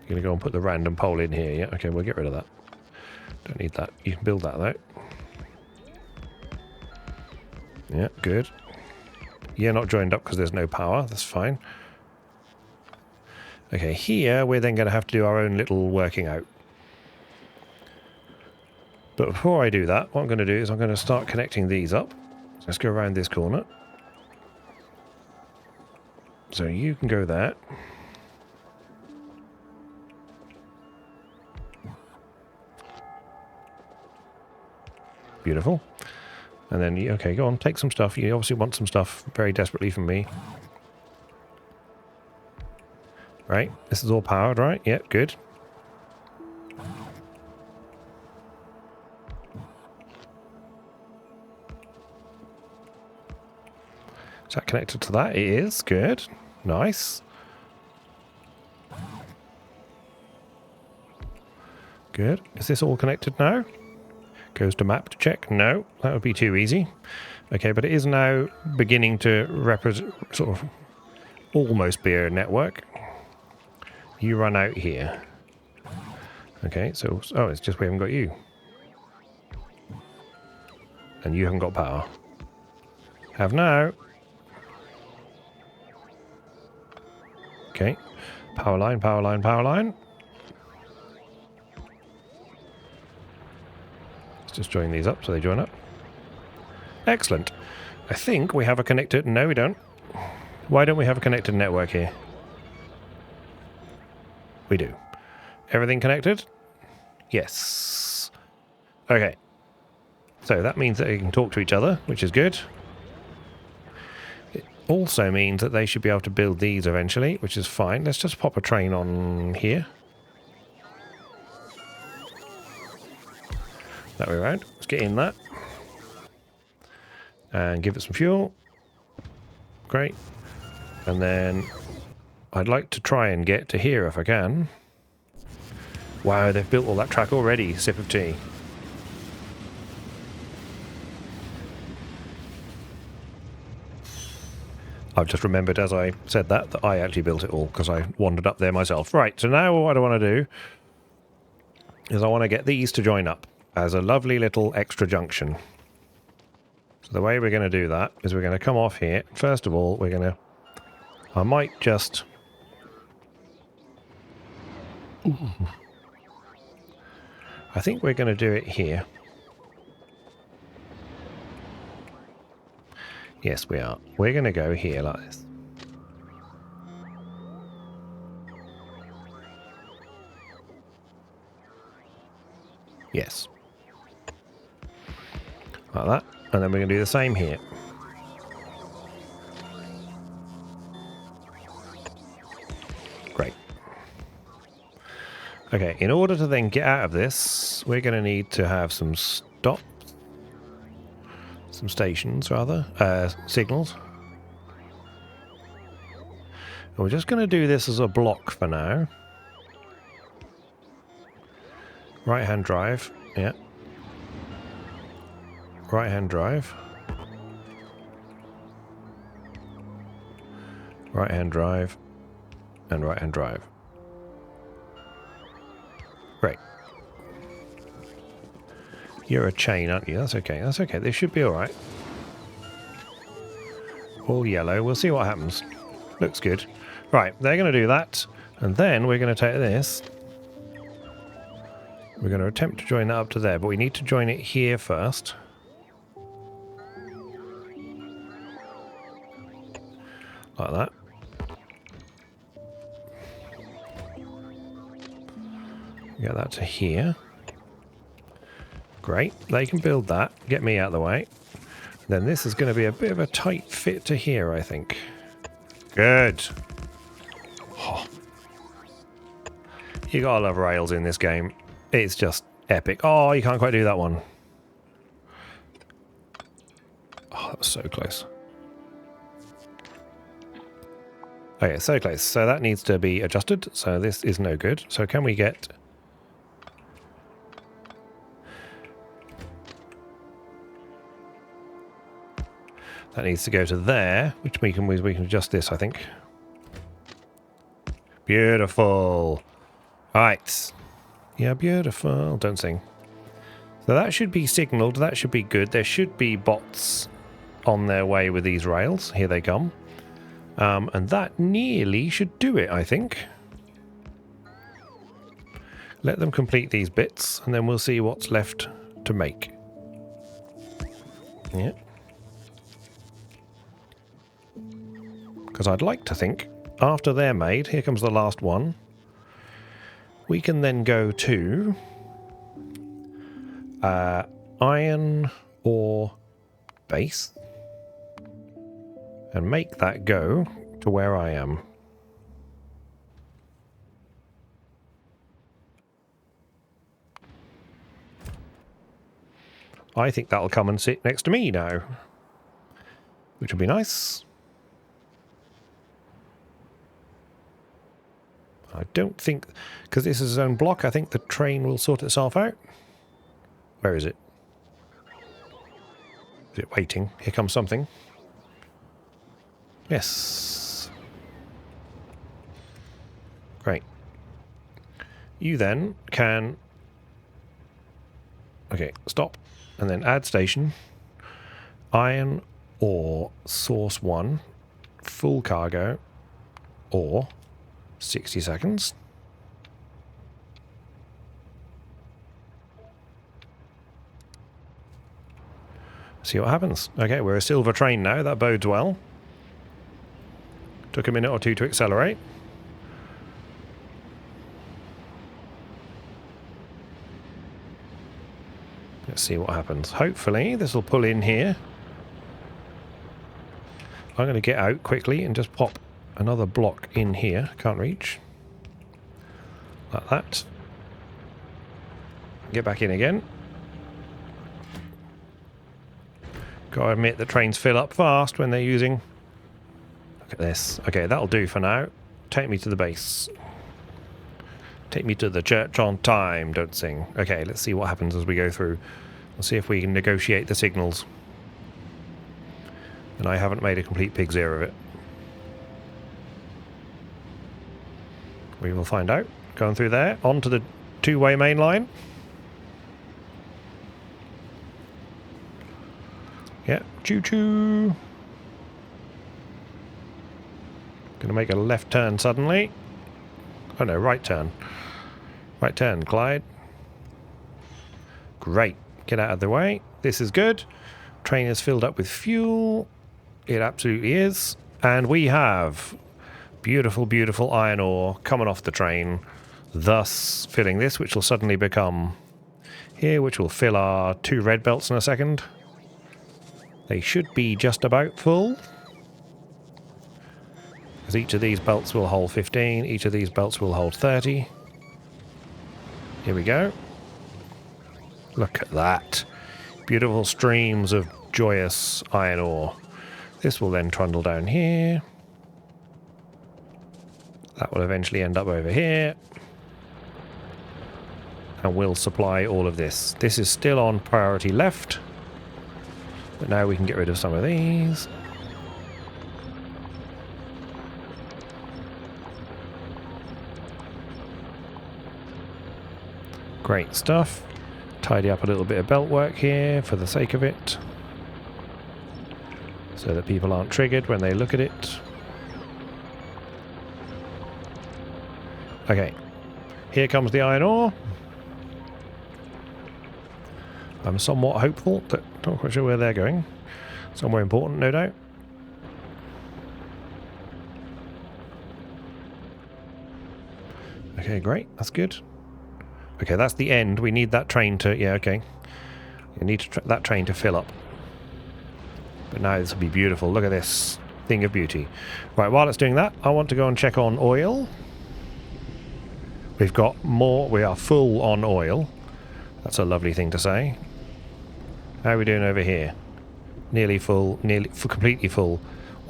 You're going to go and put the random pole in here, yeah? Okay, we'll get rid of that. Don't need that. You can build that, though. Yeah, good. Yeah, not joined up because there's no power. That's fine. Okay, here we're then going to have to do our own little working out. But before I do that, what I'm going to do is I'm going to start connecting these up. So let's go around this corner. So you can go there. Beautiful. And then, okay, go on, take some stuff. You obviously want some stuff very desperately from me. Right, this is all powered, right? Yeah, good. Is that connected to that? It is, good. Nice. Good. Is this all connected now? Goes to map to check. No, that would be too easy. Okay, but it is now beginning to represent, sort of, almost be a network. You run out here. Okay, so, oh, it's just we haven't got you. And you haven't got power. Have now. Okay. Power line, power line, power line. Let's just join these up so they join up. Excellent. I think we have a connected... No, we don't. Why don't we have a connected network here? We do. Everything connected? Yes. Okay. So that means that they can talk to each other, which is good. It also means that they should be able to build these eventually, which is fine. Let's just pop a train on here. That way around. Let's get in that. And give it some fuel. Great. And then I'd like to try and get to here if I can. Wow, they've built all that track already. Sip of tea. I've just remembered as I said that I actually built it all because I wandered up there myself. Right, so now what I want to do is I want to get these to join up as a lovely little extra junction. So the way we're going to do that is we're going to come off here. First of all, we're going to... I might just... Ooh. I think we're going to do it here. Yes, we are. We're going to go here like this. Yes. Like that. And then we're going to do the same here. Great. Okay, in order to then get out of this, we're going to need to have some stops. Some stations, rather. Signals. And we're just going to do this as a block for now. Right-hand drive. Yeah. Right-hand drive. Right-hand drive. And right-hand drive. Great. You're a chain, aren't you? That's okay. That's okay. This should be alright. All yellow. We'll see what happens. Looks good. Right, they're going to do that. And then we're going to take this. We're going to attempt to join that up to there, but we need to join it here first. Like that. Get that to here. Great. They can build that. Get me out of the way. Then this is going to be a bit of a tight fit to here, I think. Good. Oh. You gotta love rails in this game. It's just epic. Oh, you can't quite do that one. Oh, that was so close. Okay, so close. So that needs to be adjusted. So this is no good. So can we get... That needs to go to there, which we can adjust this, I think. Beautiful. Right. Yeah, beautiful. Don't sing. So that should be signalled. That should be good. There should be bots on their way with these rails. Here they come. And that nearly should do it, I think. Let them complete these bits, and then we'll see what's left to make. Yeah. Because I'd like to think, after they're made, here comes the last one, we can then go to iron ore base and make that go to where I am. I think that'll come and sit next to me now, which will be nice. I don't think, because this is its own block, I think the train will sort itself out. Where is it? Is it waiting? Here comes something. Yes. Great. You then can... Okay, stop. And then add station. Iron ore source 1, full cargo, or 60 seconds. See what happens. Okay, we're a silver train now. That bodes well. Took a minute or two to accelerate. Let's see what happens. Hopefully this will pull in here. I'm going to get out quickly and just pop another block in here. Can't reach. Like that. Get back in again. Gotta admit the trains fill up fast when they're using... Look at this. Okay, that'll do for now. Take me to the base. Take me to the church on time, don't sing. Okay, let's see what happens as we go through. Let's see if we can negotiate the signals. And I haven't made a complete pig's ear of it. We will find out. Going through there, onto the two-way main line. Yeah, choo-choo. Gonna make a left turn suddenly. Oh no, right turn. Right turn, Clyde. Great. Get out of the way. This is good. Train is filled up with fuel. It absolutely is. And we have beautiful, beautiful iron ore coming off the train, thus filling this, which will suddenly become here, which will fill our 2 red belts in a second. They should be just about full, because each of these belts will hold 15, each of these belts will hold 30. Here we go. Look at that. Beautiful streams of joyous iron ore. This will then trundle down here. That will eventually end up over here. And we'll supply all of this. This is still on priority left. But now we can get rid of some of these. Great stuff. Tidy up a little bit of belt work here for the sake of it, so that people aren't triggered when they look at it. Okay, here comes the iron ore. I'm somewhat hopeful, but not quite sure where they're going. Somewhere important, no doubt. Okay, great. That's good. Okay, that's the end. We need that train to... Yeah, okay. You need that train to fill up. But now this will be beautiful. Look at this thing of beauty. Right, while it's doing that, I want to go and check on oil. We've got more... We are full on oil. That's a lovely thing to say. How are we doing over here? Nearly full. Completely full.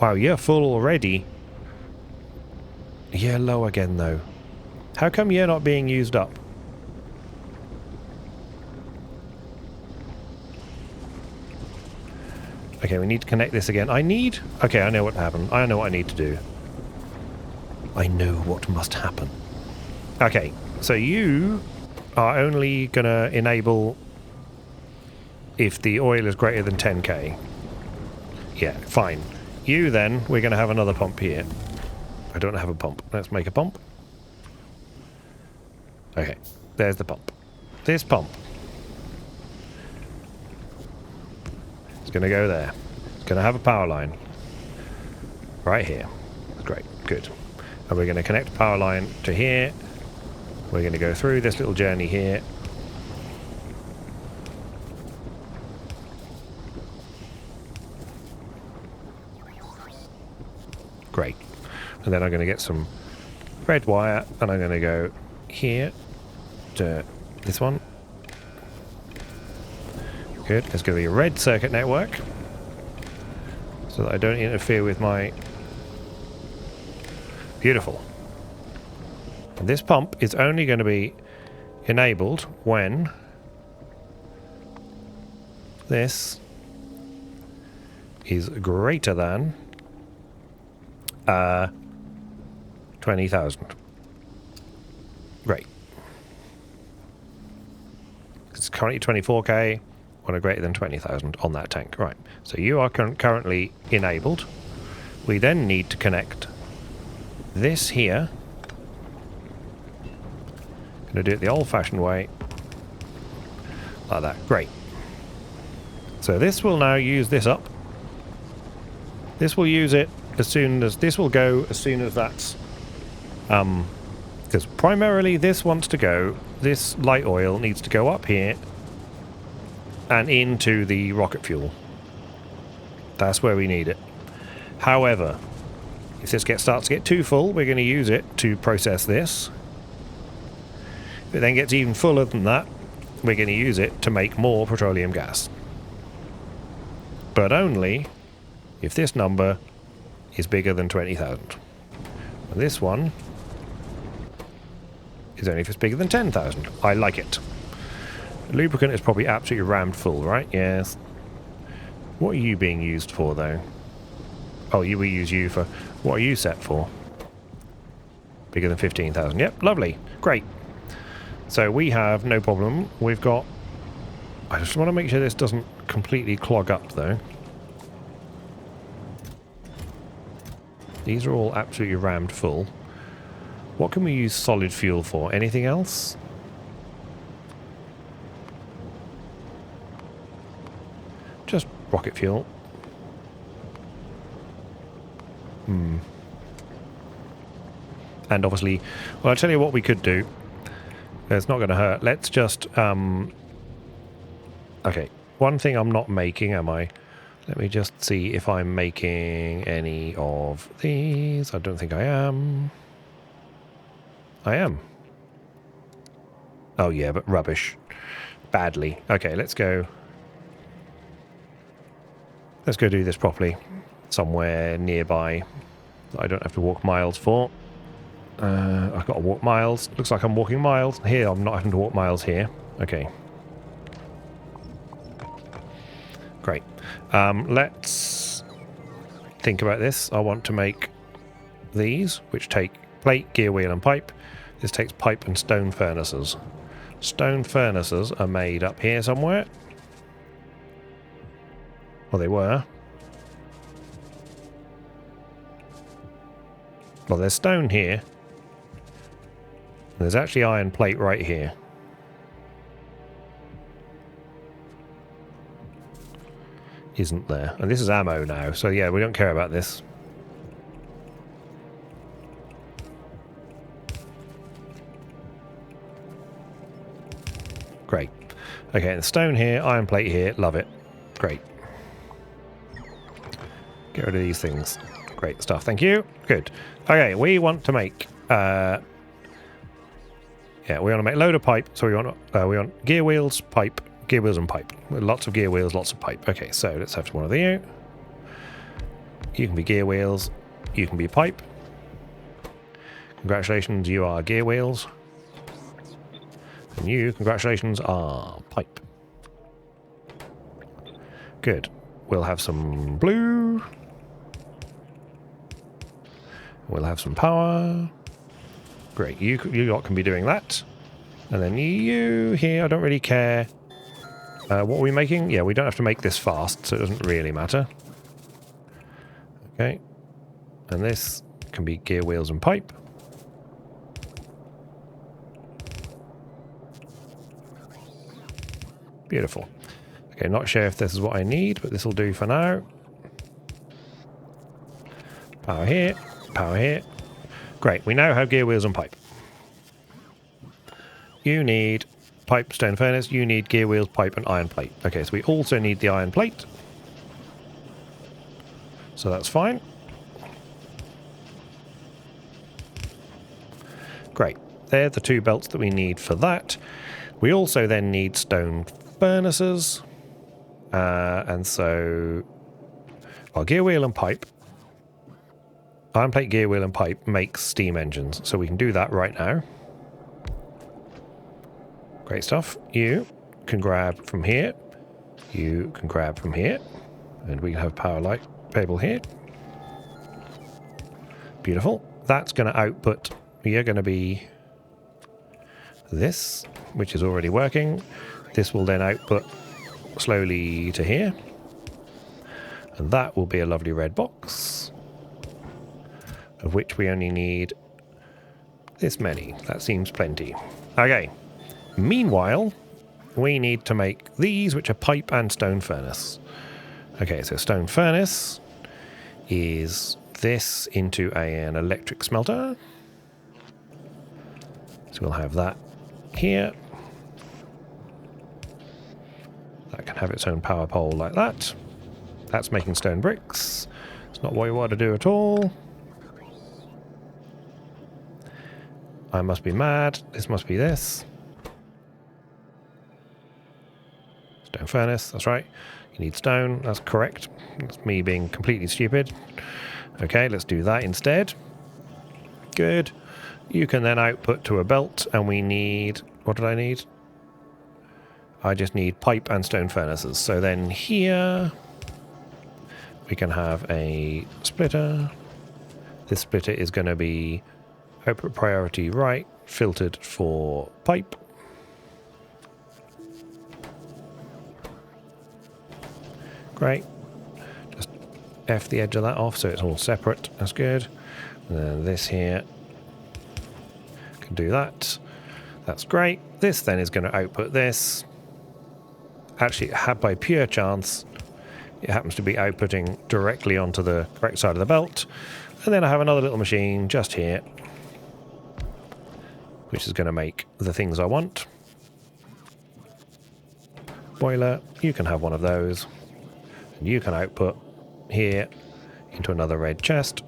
Wow, you're full already. You're low again, though. How come you're not being used up? Okay, we need to connect this again. Okay, I know what happened. I know what I need to do. I know what must happen. Okay, so you are only going to enable if the oil is greater than 10k. Yeah, fine. You then, we're going to have another pump here. I don't have a pump. Let's make a pump. Okay, there's the pump. This pump. It's going to go there. It's going to have a power line. Right here. Great, good. And we're going to connect the power line to here. We're going to go through this little journey here. Great. And then I'm going to get some red wire, and I'm going to go here to this one. Good. There's going to be a red circuit network, so that I don't interfere with my... Beautiful. And this pump is only going to be enabled when this is greater than 20,000. Great. It's currently 24k. on a greater than 20,000 on that tank. Right, so you are currently enabled. We then need to connect this here. Going to do it the old-fashioned way. Like that. Great. So this will now use this up. This will use it as soon as... This will go as soon as that's... because primarily this wants to go... This light oil needs to go up here and into the rocket fuel. That's where we need it. However, if this starts to get too full, we're going to use it to process this. If it then gets even fuller than that, we're going to use it to make more petroleum gas. But only if this number is bigger than 20,000. And this one is only if it's bigger than 10,000. I like it. The lubricant is probably absolutely rammed full, right? Yes. What are you being used for, though? Oh, we use you for... What are you set for? Bigger than 15,000. Yep, lovely. Great. So we have no problem. We've got... I just want to make sure this doesn't completely clog up, though. These are all absolutely rammed full. What can we use solid fuel for? Anything else? Just rocket fuel. And obviously, well, I'll tell you what we could do. It's not going to hurt. Let's just... okay, one thing I'm not making, am I? Let me just see if I'm making any of these. I don't think I am. I am. Oh yeah, but rubbish. Badly. Okay, let's go. Let's go do this properly. Somewhere nearby that I don't have to walk miles for. I've got to walk miles. Looks like I'm walking miles. Here, I'm not having to walk miles here. Okay. Great. Let's think about this. I want to make these, which take plate, gear wheel, and pipe. This takes pipe and stone furnaces. Stone furnaces are made up here somewhere. Well, they were. Well, there's stone here. There's actually iron plate right here. Isn't there? And this is ammo now, so yeah, we don't care about this. Great. Okay, the stone here, iron plate here, love it. Great. Get rid of these things. Great stuff, thank you. Good. Okay, we want to make... yeah, we want to make a load of pipe, so we want gear wheels, pipe, gear wheels and pipe. Lots of gear wheels, lots of pipe. Okay, so let's have one of you. You can be gear wheels, you can be pipe. Congratulations, you are gear wheels. And you, congratulations, are pipe. Good. We'll have some blue. We'll have some power. Great, you lot can be doing that. And then you here, I don't really care. What are we making? Yeah, we don't have to make this fast, so it doesn't really matter. Okay. And this can be gear wheels and pipe. Beautiful. Okay, not sure if this is what I need, but this will do for now. Power here, power here. Great, we now have gear wheels and pipe. You need pipe, stone furnace, you need gear wheels, pipe, and iron plate. Okay, so we also need the iron plate. So that's fine. Great. They're the two belts that we need for that. We also then need stone furnaces. And so... Well, gear wheel and pipe. Iron plate, gear wheel, and pipe makes steam engines. So we can do that right now. Great stuff. You can grab from here. You can grab from here. And we can have power light cable here. Beautiful. That's going to output... You're going to be this, which is already working. This will then output slowly to here. And that will be a lovely red box, of which we only need this many. That seems plenty. Okay. Meanwhile, we need to make these, which are pipe and stone furnace. Okay, so stone furnace is this into an electric smelter. So we'll have that here. That can have its own power pole like that. That's making stone bricks. It's not what we want to do at all. I must be mad. This must be this. Stone furnace, that's right. You need stone, that's correct. That's me being completely stupid. Okay, let's do that instead. Good. You can then output to a belt, and we need... What did I need? I just need pipe and stone furnaces. So then here we can have a splitter. This splitter is going to be output priority right, filtered for pipe. Great. Just F the edge of that off so it's all separate. That's good. And then this here can do that. That's great. This then is going to output this. Actually, by pure chance, it happens to be outputting directly onto the correct side of the belt. And then I have another little machine just here, which is going to make the things I want. Boiler, you can have one of those. And you can output here into another red chest.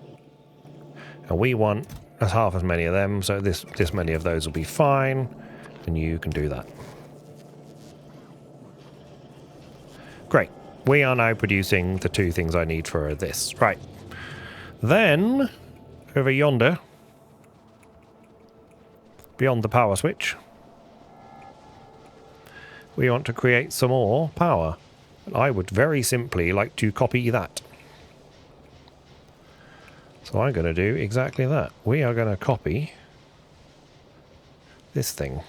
And we want half as many of them, so this many of those will be fine. And you can do that. Great. We are now producing the two things I need for this. Right. Then, over yonder, beyond the power switch, we want to create some more power. I would very simply like to copy that. So I'm going to do exactly that. We are going to copy this thing.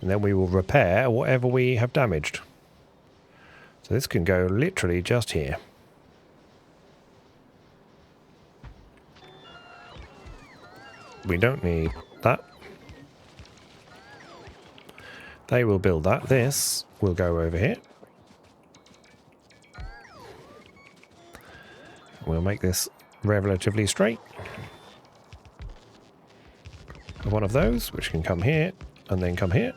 And then we will repair whatever we have damaged. So this can go literally just here. We don't need that. They will build that. This will go over here. We'll make this relatively straight. One of those, which can come here and then come here.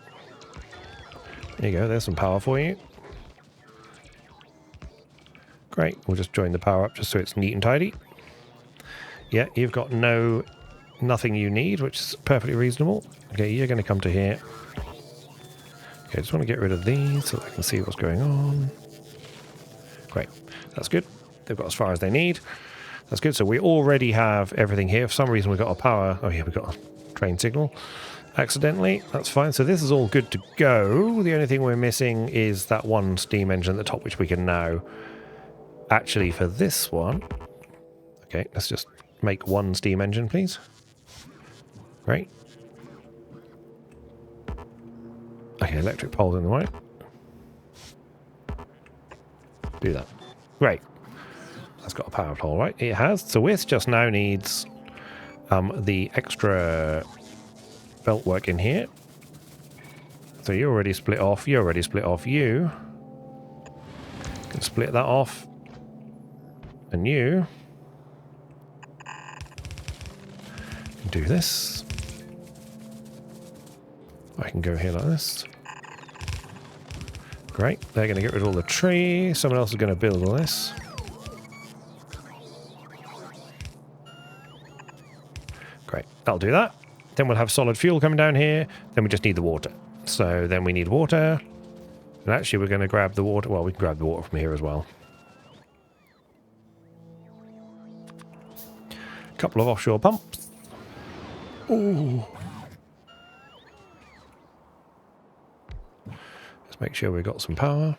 There you go, there's some power for you. Great, we'll just join the power up just so it's neat and tidy. Yeah, you've got nothing you need, which is perfectly reasonable. Okay, you're going to come to here. Okay, I just want to get rid of these so I can see what's going on. Great, that's good. They've got as far as they need. That's good. So we already have everything here. For some reason we've got a power... Oh yeah, we've got a train signal. Accidentally. That's fine. So this is all good to go. The only thing we're missing is that one steam engine at the top, which we can now... Actually, for this one... Okay, let's just make one steam engine, please. Great. Okay, electric pole's in the way. Do that. Great. That's got a power pole, right? It has. So this just now needs the extra belt work in here. So you're already split off. You're already split off. You can split that off. And you can do this. I can go here like this. Great. They're going to get rid of all the tree. Someone else is going to build all this. Great. That'll do that. Then we'll have solid fuel coming down here. Then we just need the water. So then we need water. And actually we're going to grab the water. Well, we can grab the water from here as well. A couple of offshore pumps. Ooh. Let's make sure we've got some power.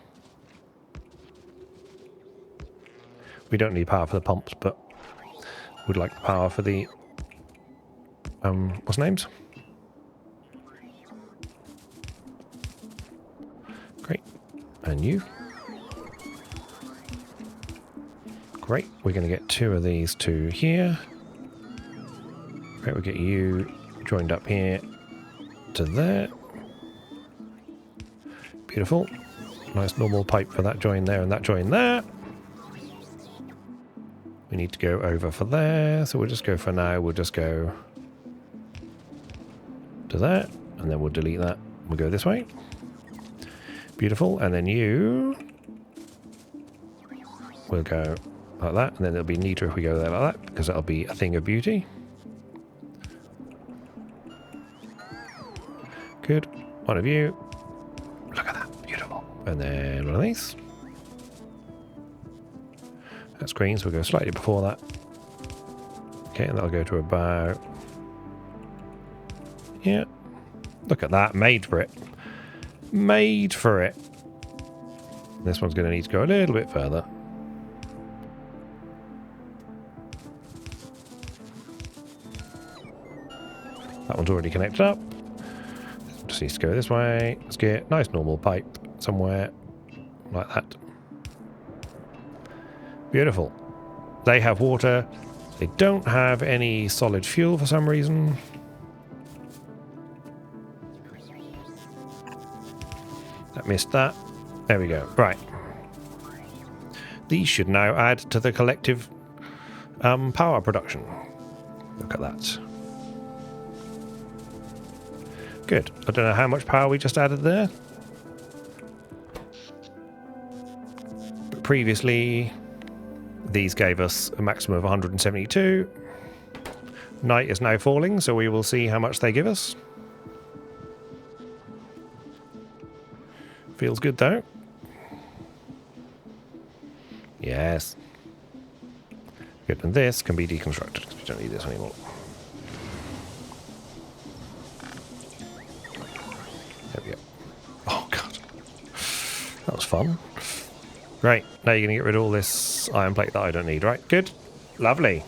We don't need power for the pumps, but we'd like the power for the... what's names? Great. And you. Great. We're going to get 2 of these to here. Great. We'll get you joined up here to there. Beautiful. Nice normal pipe for that join there and that join there. We need to go over for there, so we'll just go for now. We'll just go to that, and then we'll delete that. We'll go this way. Beautiful. And then you will go like that, and then it'll be neater if we go there like that, because that'll be a thing of beauty. Good. One of you. Look at that. Beautiful. And then one of these. That's green, so we'll go slightly before that. Okay, and that'll go to about... Yeah. Look at that. Made for it. Made for it. This one's going to need to go a little bit further. That one's already connected up. Just needs to go this way. Let's get a nice normal pipe somewhere like that. Beautiful. They have water. They don't have any solid fuel for some reason. That missed that. There we go. Right. These should now add to the collective power production. Look at that. Good. I don't know how much power we just added there. But previously, these gave us a maximum of 172. Night is now falling, so we will see how much they give us. Feels good though. Yes. Good, and this can be deconstructed because we don't need this anymore. There we go. Oh god. That was fun. Right, now you're going to get rid of all this iron plate that I don't need, right? Good. Lovely.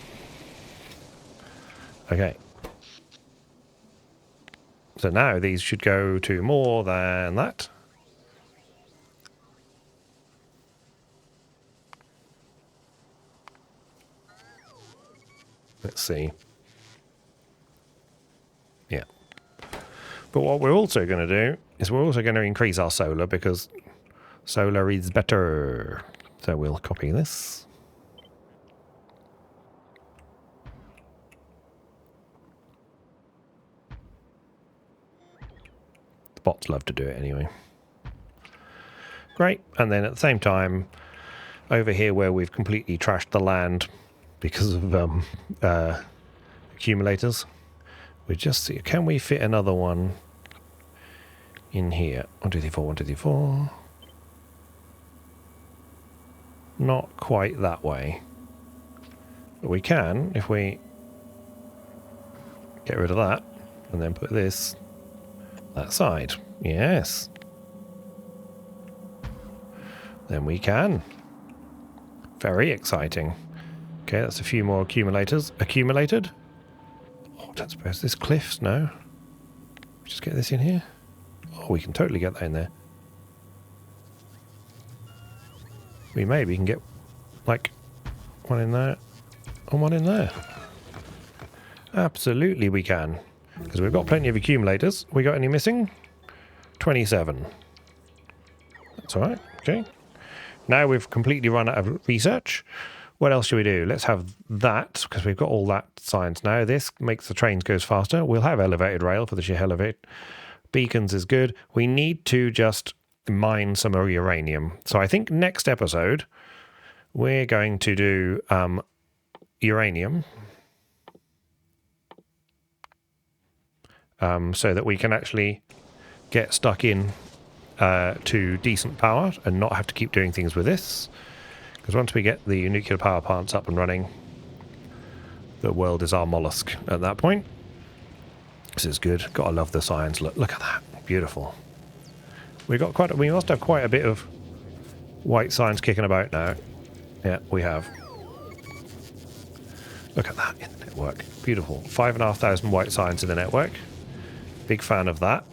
Okay. So now these should go to more than that. Let's see. Yeah. But what we're also going to do is we're also going to increase our solar because solar is better. So we'll copy this. The bots love to do it anyway. Great. And then at the same time, over here where we've completely trashed the land because of accumulators, we just see, can we fit another one in here? 1, 2, 3, 4, 1, 2, 3, 4. Not quite that way. But we can if we get rid of that and then put this that side. Yes. Then we can. Very exciting. Okay, that's a few more accumulators. Accumulated. Oh, I don't suppose this cliffs now. Just get this in here. Oh, we can totally get that in there. We maybe can get like one in there and one in there. Absolutely we can. Because we've got plenty of accumulators. We got any missing? 27. That's alright. Okay. Now we've completely run out of research. What else should we do? Let's have that, because we've got all that science now. This makes the trains goes faster. We'll have elevated rail for the sheer hell of it. Beacons is good. We need to just mine some more uranium. So I think next episode, we're going to do uranium. So that we can actually get stuck in to decent power and not have to keep doing things with this. Because once we get the nuclear power plants up and running, the world is our mollusk at that point. This is good. Gotta love the science. Look at that. Beautiful. We must have quite a bit of white science kicking about now. Yeah, we have. Look at that in the network. Beautiful. 5,500 white science in the network. Big fan of that.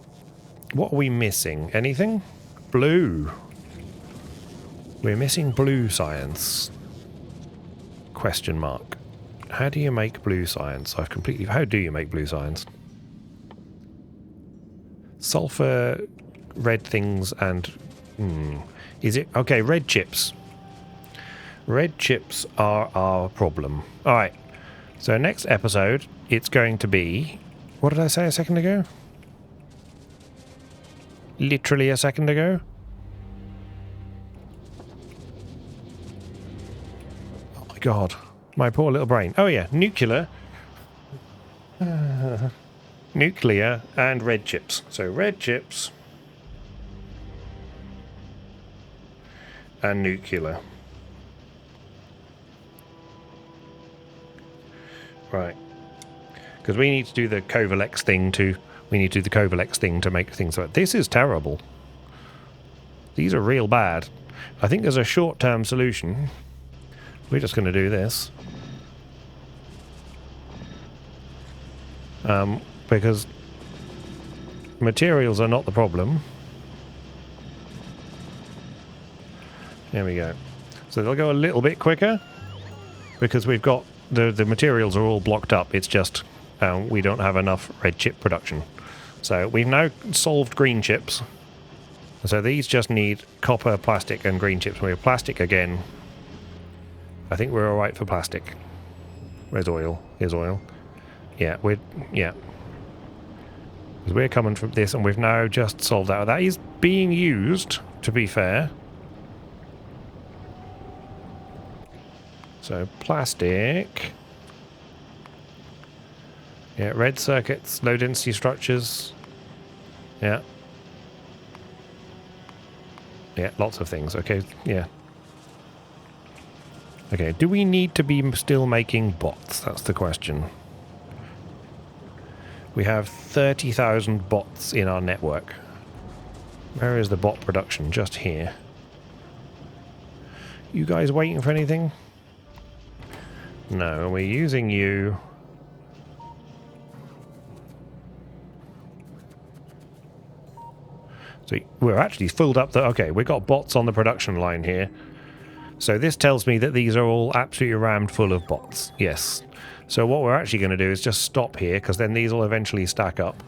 What are we missing? Anything? Blue. We're missing blue science. Question mark. How do you make blue science? I've completely... How do you make blue science? Sulfur, red things, and... Is it... Okay, red chips. Red chips are our problem. Alright. So next episode, it's going to be... What did I say a second ago? Literally a second ago? Oh my god. My poor little brain. Oh yeah, nuclear. Nuclear and red chips. So red chips and nuclear. Right. Because we need to do the Covalex thing to... We need to do the Covalex thing to make things like... This is terrible. These are real bad. I think there's a short-term solution. We're just going to do this. Because materials are not the problem. There we go. So they'll go a little bit quicker because we've got the materials are all blocked up. It's just we don't have enough red chip production. So we've now solved green chips. So these just need copper, plastic, and green chips. We have plastic again. I think we're all right for plastic. Where's oil? Here's oil. Yeah, because we're coming from this, and we've now just solved that. That is being used, to be fair. So plastic. Yeah, red circuits, low density structures. Yeah. Yeah, lots of things. Okay, yeah. Okay, do we need to be still making bots? That's the question. We have 30,000 bots in our network. Where is the bot production? Just here. You guys waiting for anything? No, we're using you. So we're actually filled up the... Okay, we've got bots on the production line here. So this tells me that these are all absolutely rammed full of bots. Yes. So what we're actually going to do is just stop here, because then these will eventually stack up.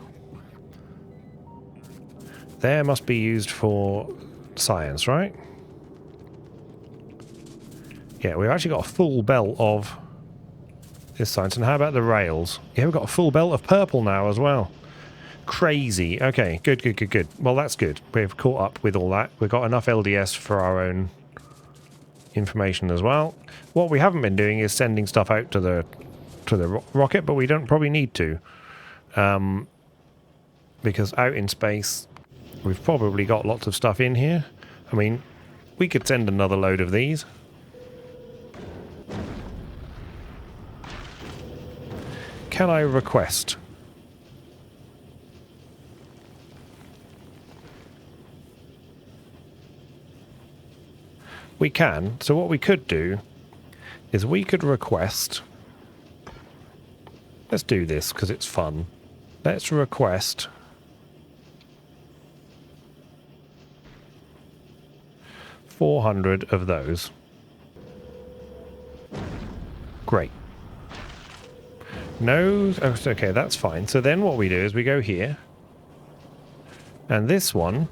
There must be used for science, right? Yeah, we've actually got a full belt of this science. And how about the rails? Yeah, we've got a full belt of purple now as well. Crazy. Okay, good, good, good, good. Well, that's good. We've caught up with all that. We've got enough LDS for our own information as well. What we haven't been doing is sending stuff out to the rocket, but we don't probably need to. Because out in space, we've probably got lots of stuff in here. I mean, we could send another load of these. Can I request? We can. So what we could do is we could request... Let's do this because it's fun. Let's request... 400 of those. Great. No... Oh, okay, that's fine. So then what we do is we go here. And this one...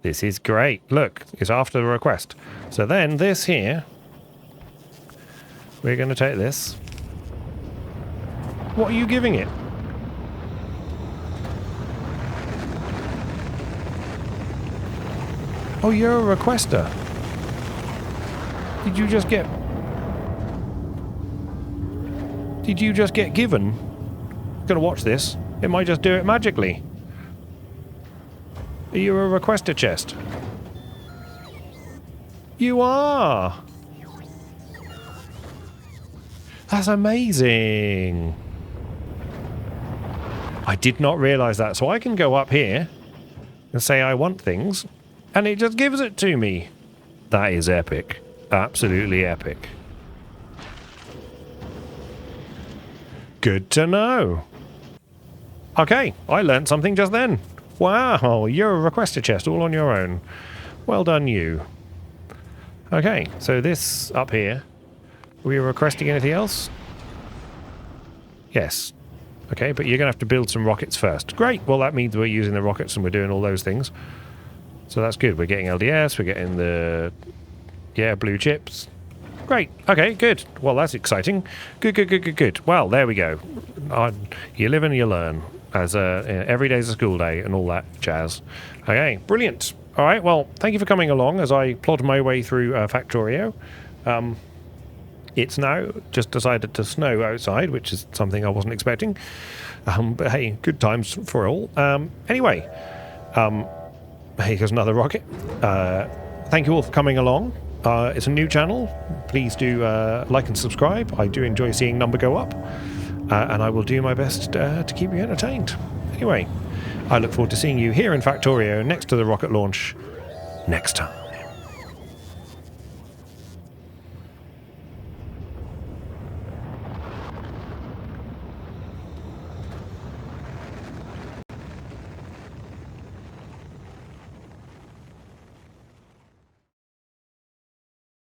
This is great. Look, it's after the request. So then this here... We're going to take this. What are you giving it? Oh, you're a requester. Did you just get... Did you just get given? I'm gonna watch this. It might just do it magically. Are you a requester chest? You are! That's amazing! I did not realise that. So I can go up here and say I want things, and it just gives it to me. That is epic. Absolutely epic. Good to know. Okay, I learnt something just then. Wow, you're a requester chest all on your own. Well done, you. Okay, so this up here. Were you requesting anything else? Yes. Okay, but you're going to have to build some rockets first. Great. Well, that means we're using the rockets and we're doing all those things. So that's good. We're getting LDS. We're getting the... yeah, blue chips. Great. Okay, good. Well, that's exciting. Good. Well, there we go. You live and you learn. As every day's a school day and all that jazz. Okay, brilliant. All right, well, thank you for coming along as I plod my way through Factorio. It's now just decided to snow outside, which is something I wasn't expecting. But hey, good times for all. Anyway, hey, here's another rocket. Thank you all for coming along. It's a new channel. Please do like and subscribe. I do enjoy seeing number go up. And I will do my best to keep you entertained. Anyway, I look forward to seeing you here in Factorio next to the rocket launch next time.